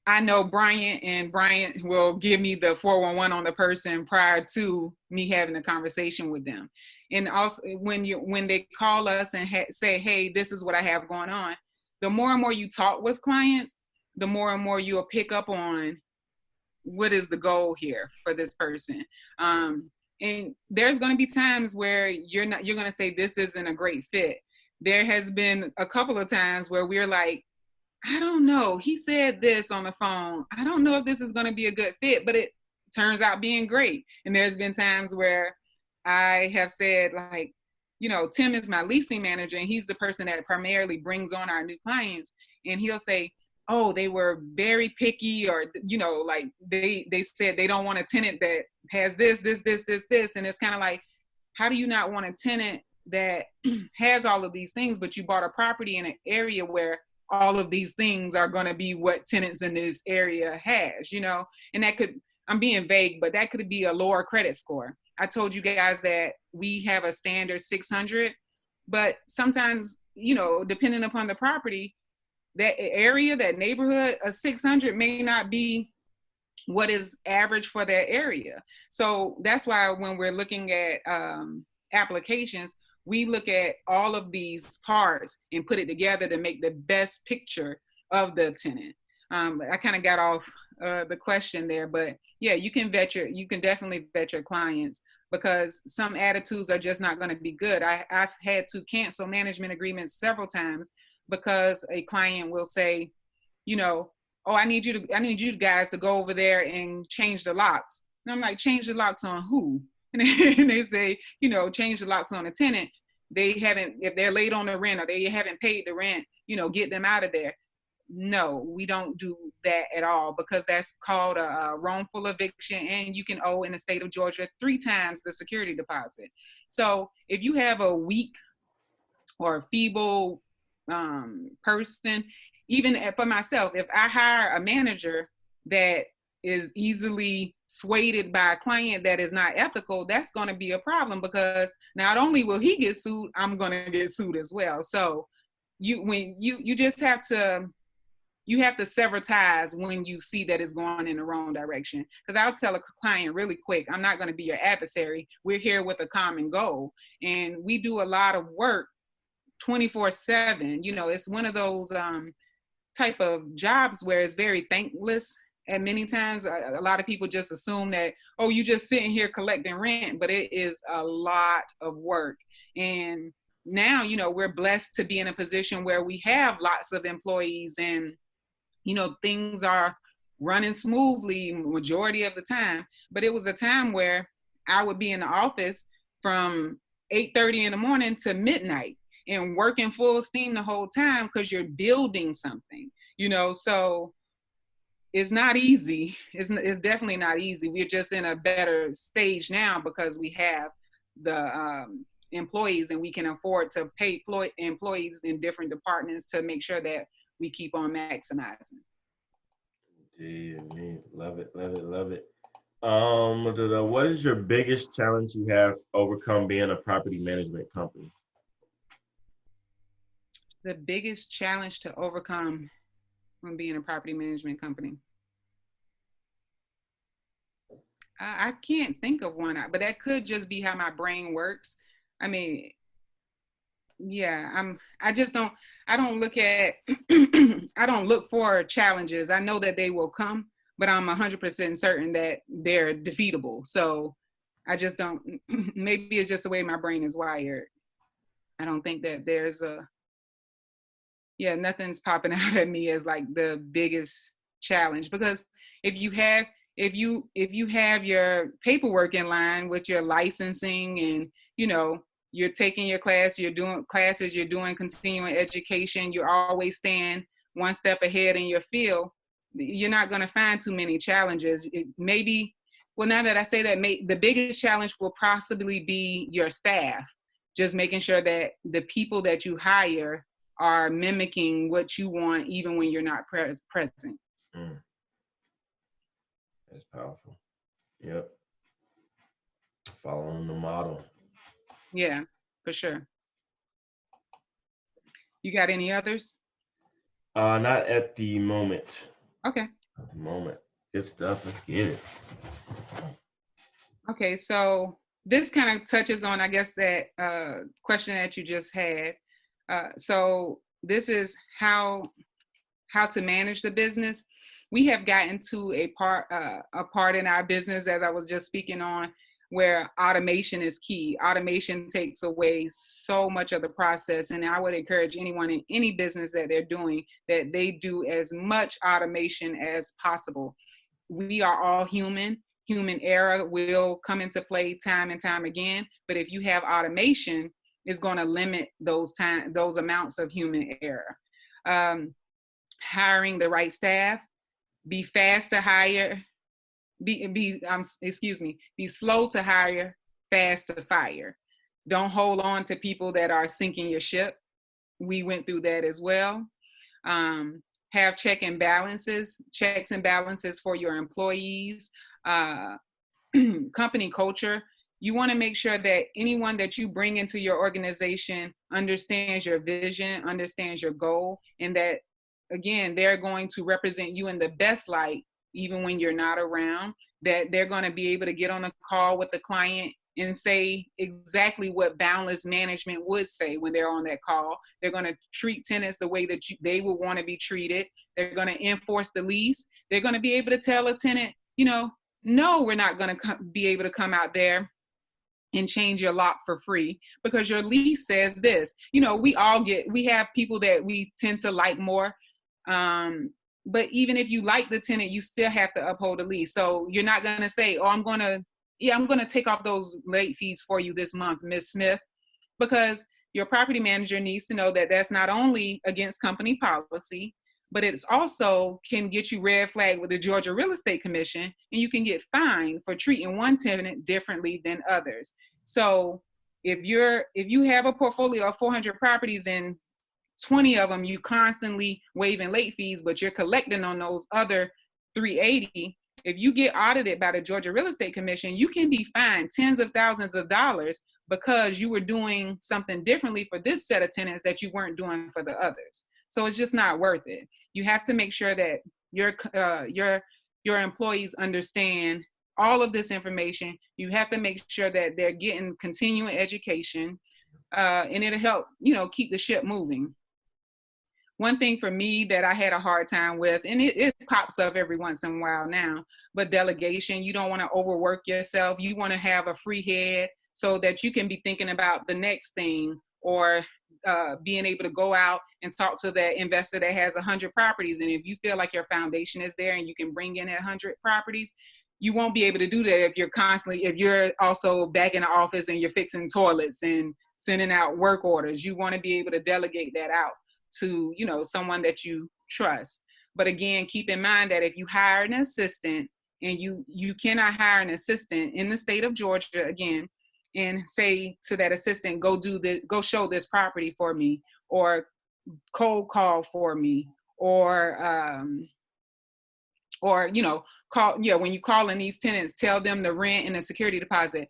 I know Bryant, and Bryant will give me the 411 on the person prior to me having a conversation with them. And also when they call us and say, hey, this is what I have going on, the more and more you talk with clients, the more and more you'll pick up on what is the goal here for this person. And there's going to be times where you're going to say this isn't a great fit. There has been a couple of times where we're like, I don't know, he said this on the phone, I don't know if this is going to be a good fit, but it turns out being great. And there's been times where I have said, like, Tim is my leasing manager, and he's the person that primarily brings on our new clients, and he'll say, oh, they were very picky, or like they said they don't want a tenant that has this, and it's kind of like, how do you not want a tenant that has all of these things, but you bought a property in an area where all of these things are going to be what tenants in this area has, and that could, I'm being vague, but that could be a lower credit score. I told you guys that we have a standard 600, but sometimes, depending upon the property, that area, that neighborhood, a 600 may not be what is average for that area. So that's why when we're looking at applications, we look at all of these parts and put it together to make the best picture of the tenant. I kind of got off the question there, but yeah, you can definitely vet your clients, because some attitudes are just not going to be good. I've had to cancel management agreements several times because a client will say, oh, I need you guys to go over there and change the locks. And I'm like, change the locks on who? And they say, change the locks on a tenant. They haven't, if they're late on the rent or they haven't paid the rent, get them out of there. No, we don't do that at all, because that's called a wrongful eviction, and you can owe in the state of Georgia 3 times the security deposit. So if you have a weak or feeble person, even for myself, if I hire a manager that is easily swayed by a client that is not ethical, that's going to be a problem, because not only will he get sued, I'm going to get sued as well. So you just have to, you have to sever ties when you see that it's going in the wrong direction. Because I'll tell a client really quick, I'm not going to be your adversary. We're here with a common goal, and we do a lot of work 24/7. It's one of those type of jobs where it's very thankless. And many times a lot of people just assume that, oh, you just sitting here collecting rent, but it is a lot of work. And now, we're blessed to be in a position where we have lots of employees, and things are running smoothly majority of the time. But it was a time where I would be in the office from 8:30 in the morning to midnight and working full steam the whole time, because you're building something, so it's not easy. It's definitely not easy. We're just in a better stage now because we have the employees, and we can afford to pay employees in different departments to make sure that we keep on maximizing. Yeah, man, love it, love it, love it. What is your biggest challenge you have overcome being a property management company? The biggest challenge to overcome when being a property management company. I can't think of one, but that could just be how my brain works. I mean, yeah, I just don't, I don't look at, I don't look for challenges. I know that they will come, but I'm 100% certain that they're defeatable. So I just don't, maybe it's just the way my brain is wired. I don't think that there's yeah, nothing's popping out at me as like the biggest challenge, because if you have, if you have your paperwork in line with your licensing, and you know, you're taking your class, you're doing classes, you're doing continuing education, you're always staying one step ahead in your field, you're not going to find too many challenges. Maybe, well, now that I say that, the biggest challenge will possibly be your staff, just making sure that the people that you hire are mimicking what you want, even when you're not present. Mm, that's powerful. Yep. Following the model. Yeah, for sure. You got any others? Not at the moment. Okay. At the moment. Good stuff. Let's get it. Okay. So this kind of touches on, I guess, that question that you just had. So this is how to manage the business. We have gotten to a part in our business, as I was just speaking on, where automation is key. Automation takes away so much of the process, and I would encourage anyone in any business that they're doing that they do as much automation as possible. We are all human. Human error will come into play time and time again, but if you have automation, it's going to limit those amounts of human error. Um, Hiring the right staff, be fast to hire, be slow to hire, fast to fire. Don't hold on to people that are sinking your ship. We went through that as well. Have checks and balances for your employees. uh, Company culture, you want to make sure that anyone that you bring into your organization understands your vision, understands your goal, and that, again, they're going to represent you in the best light, even when you're not around, that they're going to be able to get on a call with the client and say exactly what boundless management would say when they're on that call. They're going to treat tenants the way that they would want to be treated. They're going to enforce the lease. They're going to be able to tell a tenant, you know, no, we're not going to be able to come out there and change your lock for free because your lease says this. You know, we have people that we tend to like more. But even if you like the tenant, you still have to uphold the lease. So you're not going to say, oh, I'm going to take off those late fees for you this month, Miss Smith, because your property manager needs to know that that's not only against company policy, but it's also can get you red flag with the Georgia Real Estate Commission, and you can get fined for treating one tenant differently than others. So if you have a portfolio of 400 properties and 20 of them you constantly waiving late fees, but you're collecting on those other 380, if you get audited by the Georgia Real Estate Commission, you can be fined tens of thousands of dollars because you were doing something differently for this set of tenants that you weren't doing for the others. So it's just not worth it. You have to make sure that your employees understand all of this information. You have to make sure that they're getting continuing education, and it'll help, keep the ship moving. One thing for me that I had a hard time with, and it pops up every once in a while now, but delegation. You don't want to overwork yourself. You want to have a free head so that you can be thinking about the next thing, or being able to go out and talk to that investor that has 100 properties. And if you feel like your foundation is there and you can bring in 100 properties, you won't be able to do that if you're also back in the office and you're fixing toilets and sending out work orders. You want to be able to delegate that out to, someone that you trust. But again, keep in mind that if you hire an assistant, and you cannot hire an assistant in the state of Georgia, again, and say to that assistant, go show this property for me, or cold call for me, or call, when you call in these tenants, tell them the rent and the security deposit.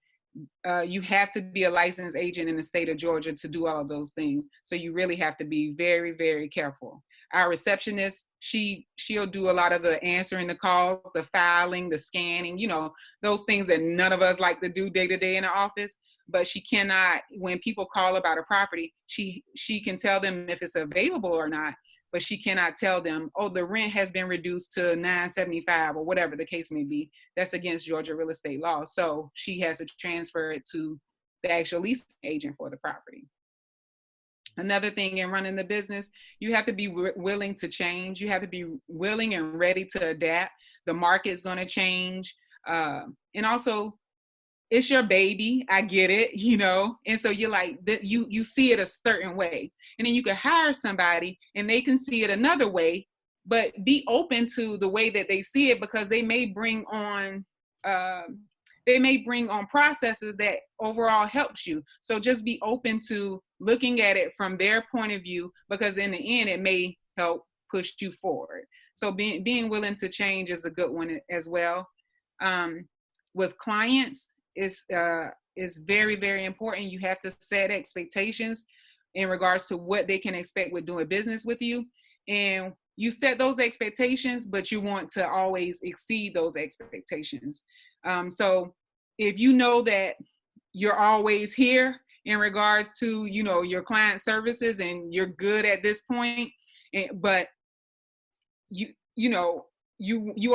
you have to be a licensed agent in the state of Georgia to do all of those things. So you really have to be very, very careful. Our receptionist, she'll do a lot of the answering the calls, the filing, the scanning, those things that none of us like to do day to day in the office. But she cannot, when people call about a property, she can tell them if it's available or not, but she cannot tell them, oh, the rent has been reduced to $975 or whatever the case may be. That's against Georgia real estate law. So she has to transfer it to the actual leasing agent for the property. Another thing in running the business, you have to be willing to change. You have to be willing and ready to adapt. The market is going to change. And also, it's your baby. I get it, and so you're like, you see it a certain way. And then you can hire somebody and they can see it another way, but be open to the way that they see it, because they may bring on processes that overall helps you. So just be open to looking at it from their point of view, because in the end, it may help push you forward. So being willing to change is a good one as well. With clients, is very, very important. You have to set expectations in regards to what they can expect with doing business with you. And you set those expectations, but you want to always exceed those expectations. So if you know that you're always here in regards to, your client services, and you're good at this point, but you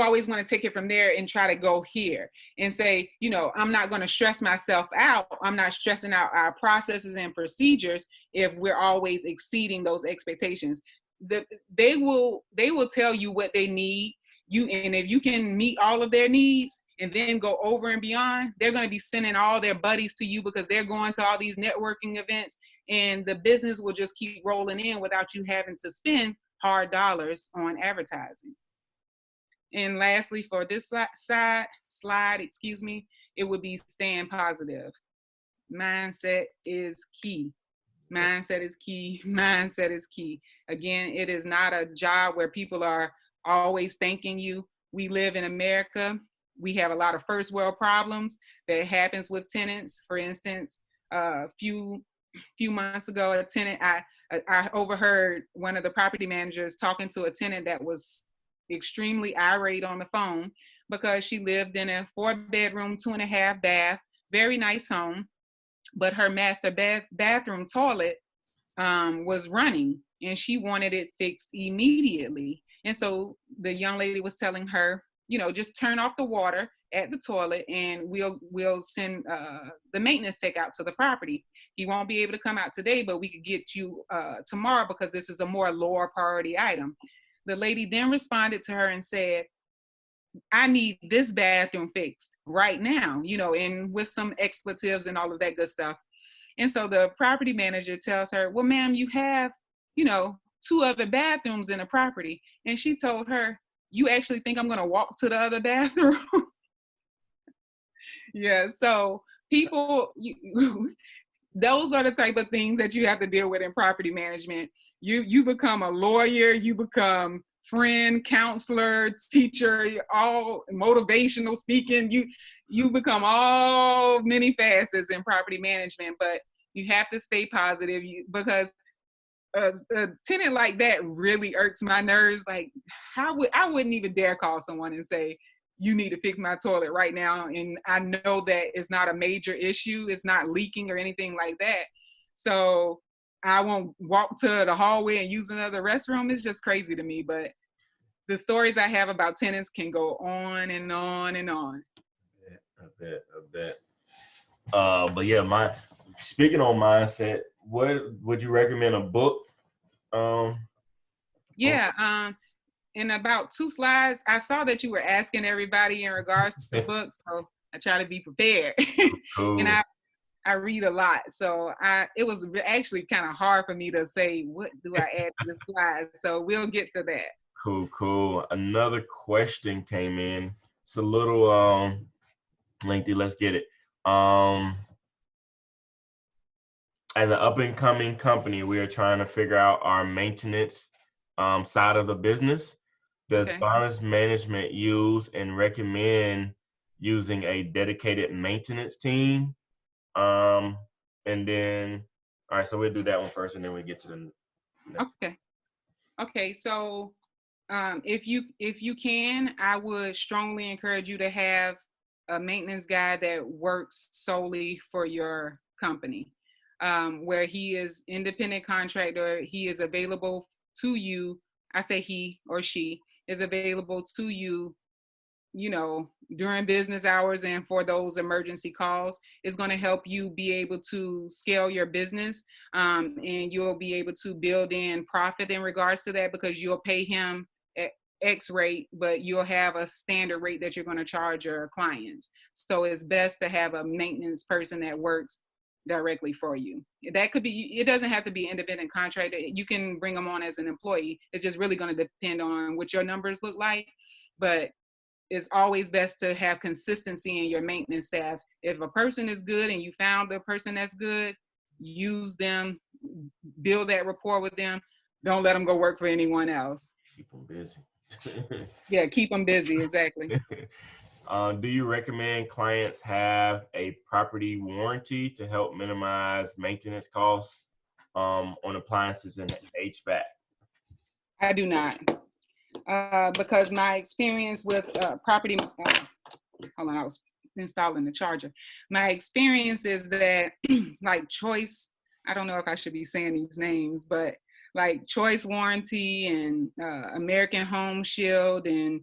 always want to take it from there and try to go here and say, I'm not going to stress myself out. I'm not stressing out our processes and procedures if we're always exceeding those expectations. They will tell you what they need. And if you can meet all of their needs and then go over and beyond, they're going to be sending all their buddies to you, because they're going to all these networking events, and the business will just keep rolling in without you having to spend hard dollars on advertising. And lastly, for this slide, it would be staying positive. Mindset is key. Mindset is key. Mindset is key. Again, it is not a job where people are always thanking you. We live in America. We have a lot of first world problems that happens with tenants. For instance, a few months ago, a tenant, I overheard one of the property managers talking to a tenant that was extremely irate on the phone, because she lived in a 4-bedroom, 2.5 bath, very nice home, but her master bathroom toilet was running, and she wanted it fixed immediately. And so the young lady was telling her, just turn off the water at the toilet, and we'll send the maintenance tech out to the property. He won't be able to come out today, but we could get you tomorrow, because this is a more lower priority item. The lady then responded to her and said, I need this bathroom fixed right now, and with some expletives and all of that good stuff. And so the property manager tells her, well, ma'am, you have, 2 other bathrooms in the property. And she told her, you actually think I'm going to walk to the other bathroom? Yeah. So people, those are the type of things that you have to deal with in property management. You become a lawyer, you become friend, counselor, teacher, all motivational speaking. You become all many facets in property management, but you have to stay positive, because a tenant like that really irks my nerves. Like, I wouldn't even dare call someone and say, you need to fix my toilet right now. And I know that it's not a major issue. It's not leaking or anything like that. So I won't walk to the hallway and use another restroom. It's just crazy to me. But the stories I have about tenants can go on and on and on. I bet. But yeah, speaking on mindset, what would you recommend a book? In about 2 slides, I saw that you were asking everybody in regards to books, so I try to be prepared. Cool. And I read a lot, so it was actually kind of hard for me to say, what do I add to the slides? So we'll get to that. Cool. Another question came in. It's a little lengthy. Let's get it. As an up and coming company, we are trying to figure out our maintenance side of the business. Does Bonus Management use and recommend using a dedicated maintenance team And then, all right, so we'll do that one first, and then we get to the next. Okay. Okay. So if you can, I would strongly encourage you to have a maintenance guy that works solely for your company, where he is independent contractor. He is available to you. I say he or she is available to you, you know, during business hours and for those emergency calls. Is going to help you be able to scale your business, and you'll be able to build in profit in regards to that, because you'll pay him at X rate, but you'll have a standard rate that you're going to charge your clients. So it's best to have a maintenance person that works directly for you. That could be, it doesn't have to be an independent contractor. You can bring them on as an employee. It's just really going to depend on what your numbers look like. But it's always best to have consistency in your maintenance staff. If a person is good and you found a person that's good, use them, build that rapport with them. Don't let them go work for anyone else. Keep them busy. Yeah, keep them busy. Exactly. Do you recommend clients have a property warranty to help minimize maintenance costs on appliances and HVAC? I do not, because my experience with property, hold on, I was installing the charger. My experience is that like Choice, I don't know if I should be saying these names, but like Choice Warranty and American Home Shield and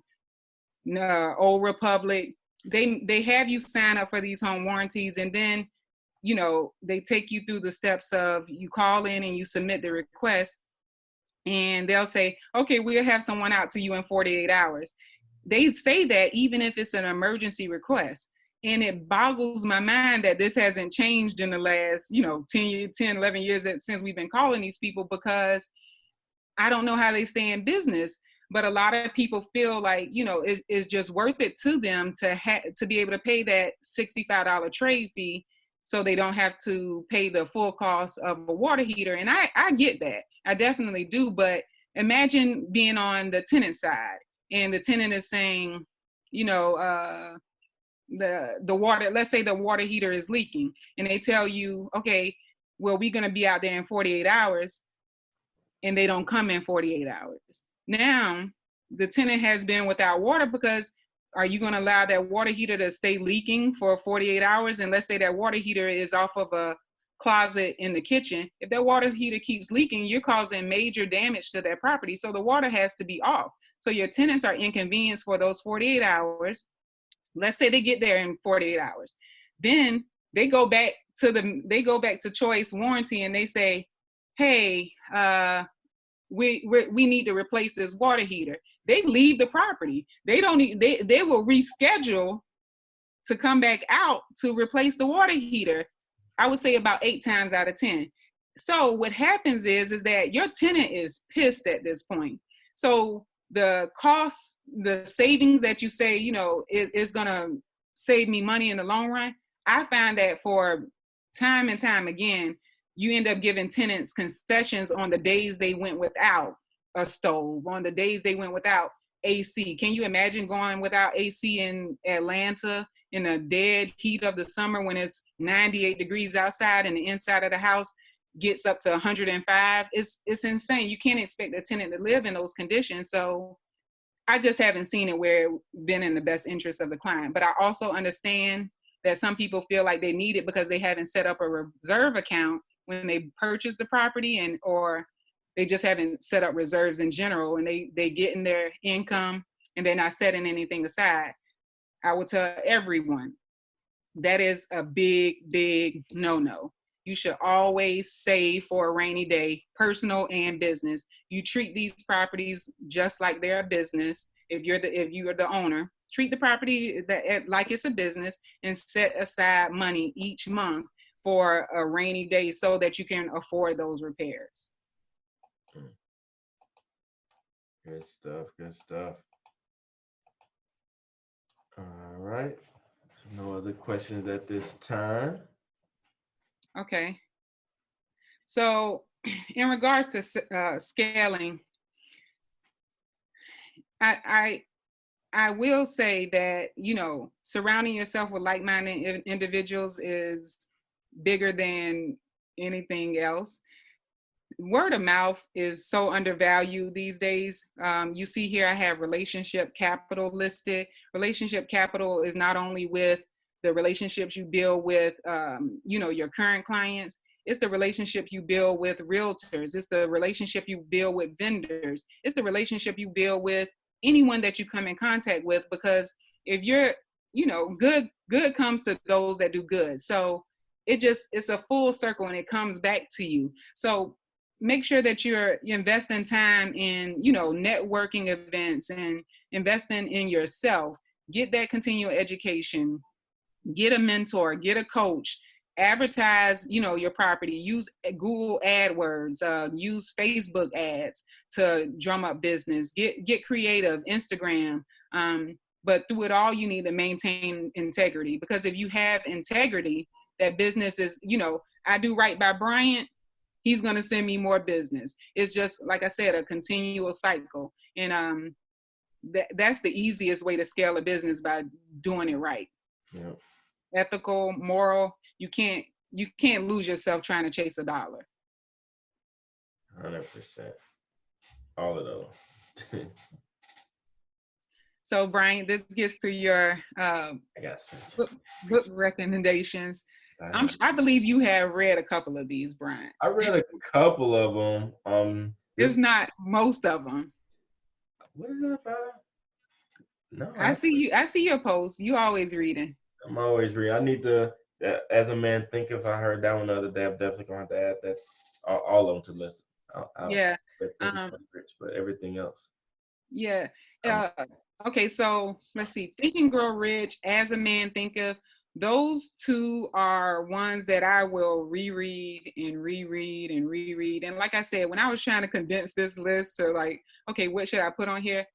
Old Republic, they have you sign up for these home warranties, and then you know they take you through the steps of, you call in and you submit the request, and they'll say, okay, we'll have someone out to you in 48 hours. They say that even if it's an emergency request. And it boggles my mind that this hasn't changed in the last, 10, 11 years since we've been calling these people, because I don't know how they stay in business. But a lot of people feel like, it's just worth it to them to be able to pay that $65 trade fee, so they don't have to pay the full cost of a water heater. And I get that. I definitely do. But imagine being on the tenant side, and the tenant is saying, the water, let's say the water heater is leaking, and they tell you, okay, well, we're going to be out there in 48 hours, and they don't come in 48 hours. Now, the tenant has been without water, because are you going to allow that water heater to stay leaking for 48 hours? And let's say that water heater is off of a closet in the kitchen. If that water heater keeps leaking, you're causing major damage to that property. So the water has to be off. So your tenants are inconvenienced for those 48 hours. Let's say they get there in 48 hours. Then they go back to Choice Warranty, and they say, hey, we need to replace this water heater. They leave the property. They will reschedule to come back out to replace the water heater. I would say about 8 times out of 10. So what happens is that your tenant is pissed at this point. So the costs, the savings that you say, it is going to save me money in the long run. I find that for time and time again, you end up giving tenants concessions on the days they went without a stove, on the days they went without AC. Can you imagine going without AC in Atlanta in the dead heat of the summer when it's 98 degrees outside and the inside of the house gets up to 105? It's insane. You can't expect a tenant to live in those conditions. So I just haven't seen it where it's been in the best interest of the client. But I also understand that some people feel like they need it because they haven't set up a reserve account when they purchase the property, or they just haven't set up reserves in general, and they get in their income and they're not setting anything aside. I will tell everyone that is a big, big no-no. You should always save for a rainy day, personal and business. You treat these properties just like they're a business. If you're the owner, treat the property like it's a business, and set aside money each month for a rainy day so that you can afford those repairs. Good stuff. Good stuff. All right. No other questions at this time. Okay. So in regards to scaling, I will say that, surrounding yourself with like-minded individuals is bigger than anything else. Word of mouth is so undervalued these days. You see here, I have relationship capital listed. Relationship capital is not only with the relationships you build with, your current clients. It's the relationship you build with realtors. It's the relationship you build with vendors. It's the relationship you build with anyone that you come in contact with. Because if you're, good comes to those that do good. So it's a full circle and it comes back to you. So make sure that you're investing time in, networking events and investing in yourself. Get that continual education, get a mentor, get a coach, advertise, your property, use Google AdWords, use Facebook ads to drum up business, get creative, Instagram. But through it all, you need to maintain integrity, because if you have integrity, that business is, I do right by Bryant, he's going to send me more business. It's just, like I said, a continual cycle. And that's the easiest way to scale a business, by doing it right. Yeah. Ethical, moral. You can't lose yourself trying to chase a dollar. 100%. All of those. So, Brian, this gets to your I got book recommendations. I believe you have read a couple of these, Brian. I read a couple of them. It's not most of them. What is it about? No, I see your posts. You always reading. I'm always reading. I need to, as a man, think if I heard that one the other day, I'm definitely going to have to add that, all of them to list. Yeah. Rich, but everything else. Yeah. Okay, so let's see. Think and Grow Rich, As a Man Thinketh. Those two are ones that I will reread and reread and reread. And like I said, when I was trying to condense this list to like, okay, what should I put on here?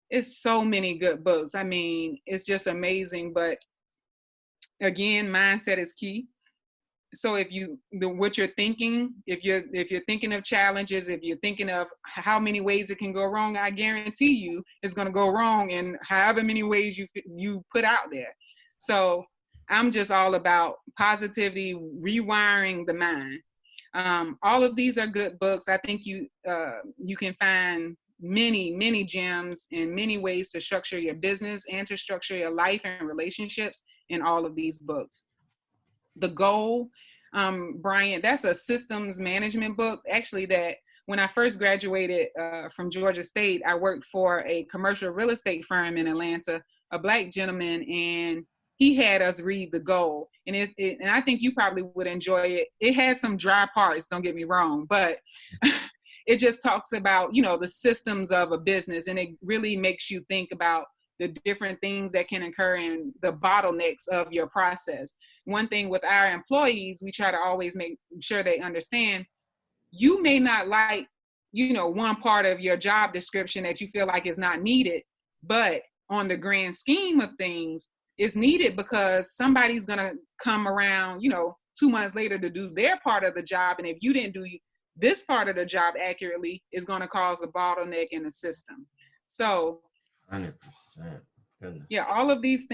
It's so many good books. I mean, it's just amazing. But again, mindset is key. So if what you're thinking, if you're thinking of challenges, if you're thinking of how many ways it can go wrong, I guarantee you it's going to go wrong in however many ways you put out there. So I'm just all about positivity, rewiring the mind. All of these are good books. I think you can find many gems and many ways to structure your business and to structure your life and relationships in all of these books. The Goal, Bryant, that's a systems management book. Actually, that when I first graduated from Georgia State, I worked for a commercial real estate firm in Atlanta, a Black gentleman, and he had us read The Goal. And and I think you probably would enjoy it. It has some dry parts, don't get me wrong, but it just talks about, the systems of a business, and it really makes you think about the different things that can occur and the bottlenecks of your process. One thing with our employees, we try to always make sure they understand, you may not like, one part of your job description that you feel like is not needed, but on the grand scheme of things, it's needed because somebody's going to come around, 2 months later to do their part of the job. And if you didn't do this part of the job accurately, it's going to cause a bottleneck in the system. So 100%. Goodness. Yeah, all of these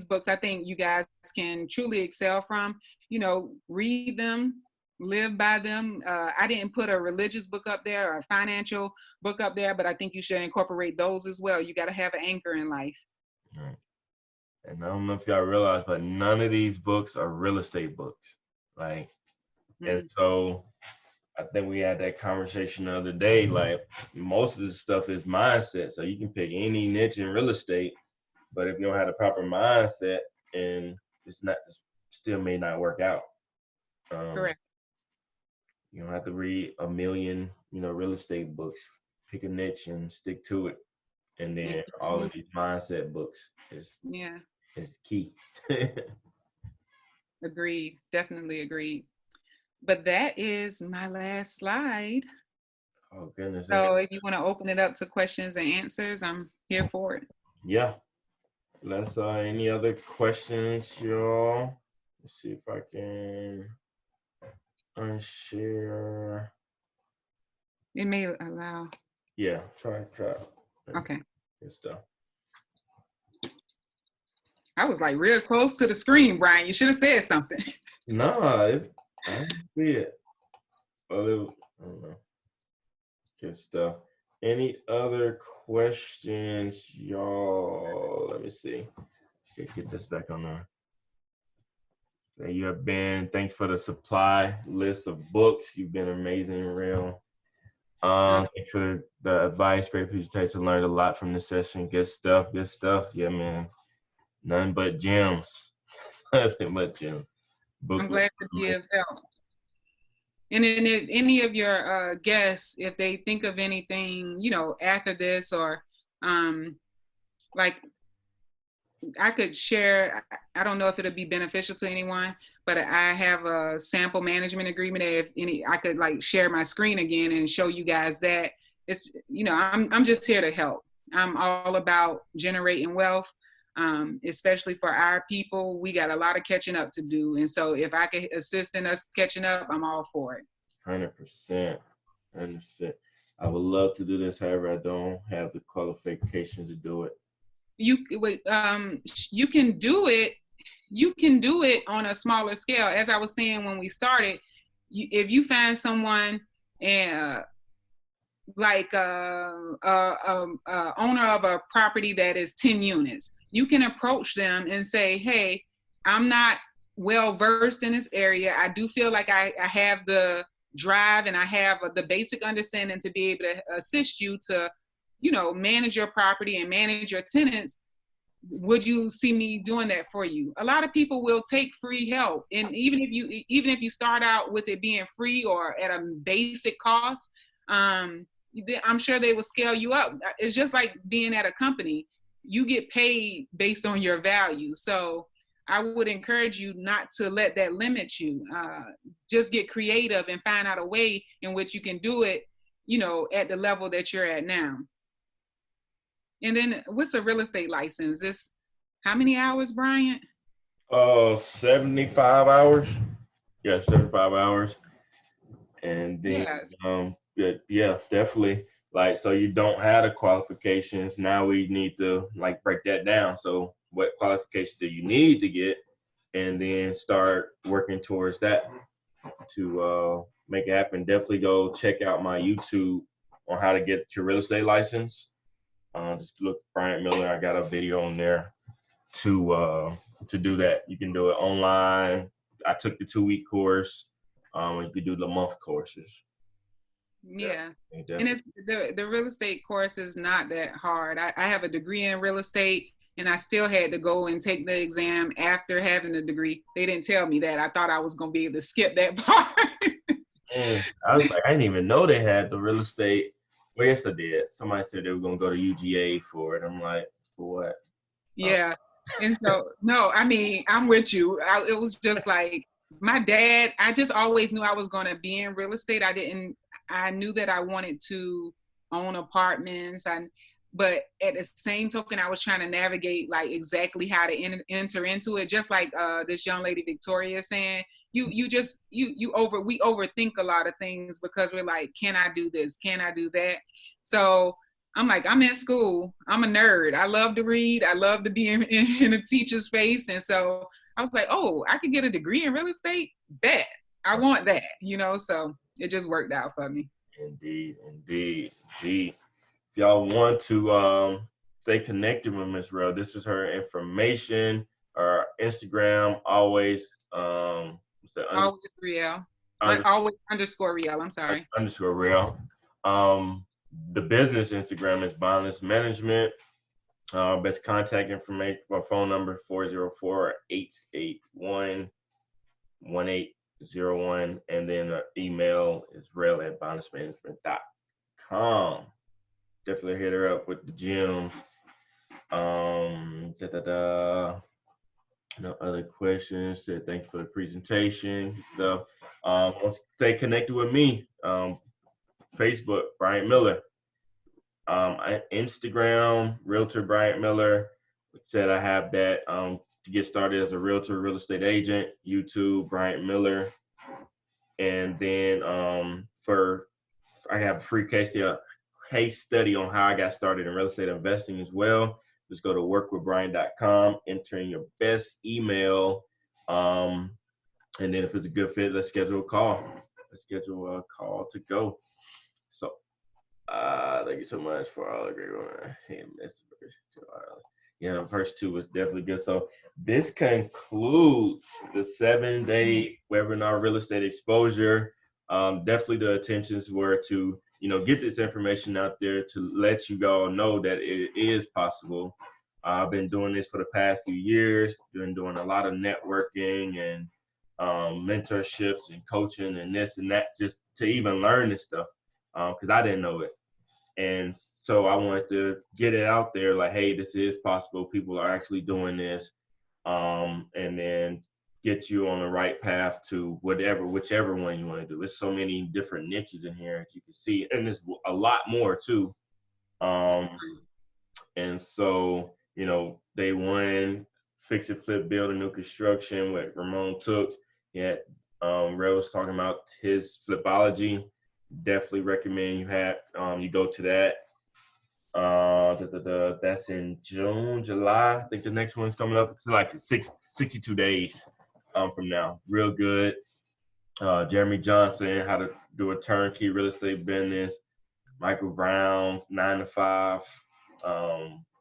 books, I think you guys can truly excel from. Read them, live by them. I didn't put a religious book up there or a financial book up there, but I think you should incorporate those as well. You got to have an anchor in life. Right. And I don't know if y'all realize, but none of these books are real estate books. Like, and so I think we had that conversation the other day. Like, most of the stuff is mindset. So you can pick any niche in real estate, but if you don't have the proper mindset, and it still may not work out. Correct. You don't have to read a million, real estate books. Pick a niche and stick to it. And then all of these mindset books is key. Agreed. Definitely agreed. But that is my last slide. Oh, goodness. So if you want to open it up to questions and answers, I'm here for it. Yeah. Let's any other questions, y'all? Let's see if I can unshare. It may allow. Yeah, try. Okay. Good stuff. I was like real close to the screen, Brian. You should have said something. Nah, I didn't see it. Well, I don't know. Good stuff. Any other questions, y'all? Let me see. Get this back on there. There you have been. Thanks for the supply list of books. You've been amazing, Riel. Thanks for the advice. Great presentation. Learned a lot from this session. Good stuff. Good stuff. Yeah, man. None but gems. Nothing but gems. I'm glad to be of help. And then if any of your guests, if they think of anything, you know, after this, or like I could share, I don't know if it'll be beneficial to anyone, but I have a sample management agreement. If any, I could like share my screen again and show you guys that. It's, you know, I'm just here to help. I'm all about generating wealth, especially for our people. We got a lot of catching up to do. And so if I could assist in us catching up, I'm all for it. 100%. 100%. I would love to do this. However, I don't have the qualifications to do it. You can do it. You can do it on a smaller scale. As I was saying when we started, if you find someone like owner of a property that is 10 units, you can approach them and say, hey, I'm not well versed in this area. I do feel like I have the drive and I have the basic understanding to be able to assist you to, you know, manage your property and manage your tenants. Would you see me doing that for you? A lot of people will take free help. And even if you start out with it being free or at a basic cost, I'm sure they will scale you up. It's just like being at a company. You get paid based on your value. So I would encourage you not to let that limit you. Just get creative and find out a way in which you can do it, you know, at the level that you're at now. And then what's a real estate license? This, how many hours, Bryant? 75 hours. Yeah, 75 hours. And then, yeah, definitely. Like, so you don't have the qualifications. Now we need to like break that down. So what qualifications do you need to get? And then start working towards that to make it happen. Definitely go check out my YouTube on how to get your real estate license. Just look Bryant Miller. I got a video on there to do that. You can do it online. I took the 2-week course. You could do the month courses. Yeah. And it's the real estate course is not that hard. I have a degree in real estate and I still had to go and take the exam after having a degree. They didn't tell me that. I thought I was going to be able to skip that part. And I was like, I didn't even know they had the real estate. Well, yes, I did. Somebody said they were going to go to UGA for it. I'm like, for what? Yeah. And so, no, I mean, I'm with you. It was just like my dad, I just always knew I was going to be in real estate. I knew that I wanted to own apartments. But at the same token, I was trying to navigate like exactly how to enter into it. Just like this young lady, Victoria, saying, we overthink a lot of things because we're like, can I do this? Can I do that? So I'm like, I'm in school. I'm a nerd. I love to read. I love to be in a teacher's face. And so I was like, oh, I could get a degree in real estate? Bet. I want that, you know? So it just worked out for me. Indeed. If y'all want to stay connected with Miss Riel, this is her information. Her Instagram, always always Riel. Always underscore Riel. I'm sorry. Underscore Riel. The business Instagram is Boundless Management. Best contact information or phone number 404-881-1801. And then email is riel@boundlessmanagement.com. Definitely hit her up with the gems. No other questions. Said thank you for the presentation stuff. Stay connected with me. Facebook, Bryant Miller. Instagram, Realtor Bryant Miller. Said I have that to get started as a realtor, real estate agent. YouTube, Bryant Miller. And then I have a free case study on how I got started in real estate investing as well. Just go to workwithbryant.com, enter in your best email, and then if it's a good fit, let's schedule a call. Let's schedule a call to go. So, thank you so much for all the great one. Hey, yeah, the first two was definitely good. So this concludes the 7-day webinar, Real Estate Exposure. Definitely the intentions were to, get this information out there to let you all know that it is possible. I've been doing this for the past few years, been doing a lot of networking and mentorships and coaching and this and that, just to even learn this stuff, because I didn't know it. And so I wanted to get it out there, like, hey, this is possible. People are actually doing this, and then get you on the right path to whichever one you want to do. There's so many different niches in here as you can see, and there's a lot more too. And so, day one, fix it, flip, build a new construction with Ramon Tooks. Yeah, Ray was talking about his flipology. Definitely recommend you go to that. That's in June, July. I think the next one's coming up. It's like 62 days from now. Real good. Jeremy Johnson, how to do a turnkey real estate business. Michael Brown, 9 to 5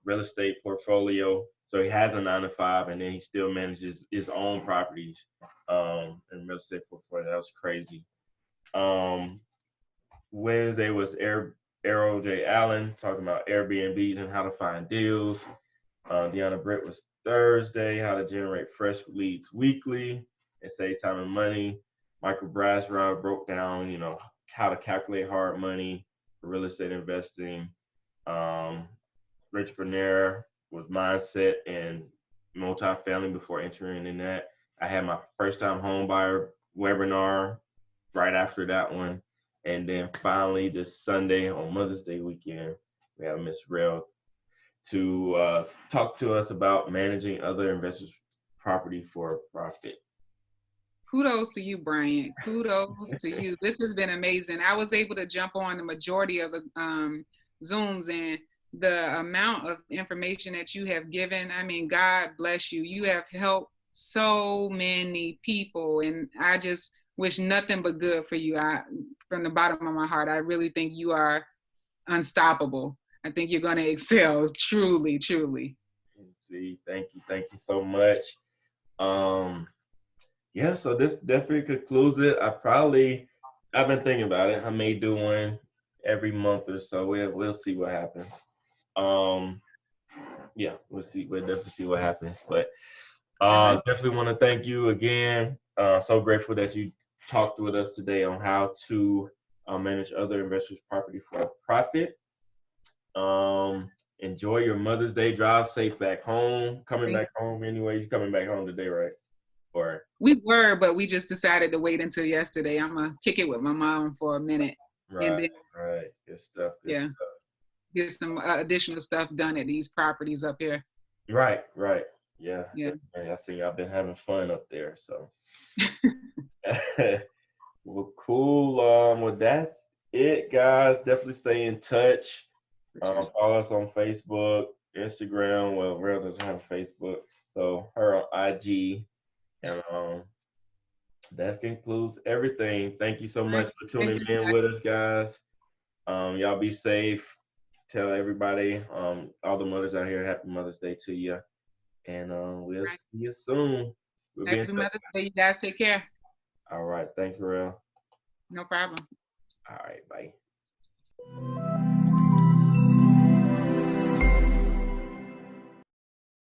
real estate portfolio. So he has a 9 to 5, and then he still manages his own properties in real estate portfolio. That was crazy. Wednesday was Arrow J. Allen talking about Airbnbs and how to find deals. Deanna Britt was Thursday, how to generate fresh leads weekly and save time and money. Michael Brasrod broke down, how to calculate hard money for real estate investing. Rich Bernier was mindset and multifamily before entering in that. I had my first time home buyer webinar right after that one. And then finally this Sunday on Mother's Day weekend, we have Miss Riel to talk to us about managing other investors' property for profit. Kudos to you, Bryant. Kudos to you. This has been amazing. I was able to jump on the majority of the Zooms, and the amount of information that you have given, I mean, God bless you. You have helped so many people, and I just wish nothing but good for you. From the bottom of my heart, I really think you are unstoppable. I think you're going to excel, truly, truly. Thank you so much. Yeah, so this definitely concludes it. I've been thinking about it. I may do one every month or so. We'll see what happens. Yeah, we'll see. We'll definitely see what happens. But definitely want to thank you again. So grateful that you talked with us today on how to manage other investors' property for profit. Enjoy your Mother's Day. Drive safe back home. Back home anyway. You're coming back home today, right? Or we were, but we just decided to wait until yesterday. I'm gonna kick it with my mom for a minute. Right. And then, right. Good stuff. Good stuff. Get some additional stuff done at these properties up here. Right. Yeah. I see y'all been having fun up there. So well, cool. Well, that's it, guys. Definitely stay in touch. Follow us on Facebook, Instagram. Well, Riel doesn't have a Facebook, so her on IG. And that concludes everything. Thank you so much for tuning in with us, guys. Y'all be safe. Tell everybody, all the mothers out here, happy Mother's Day to you. And we'll see you soon. Happy Mother's Day. You guys take care. All right. Thanks, Riel. No problem. All right. Bye.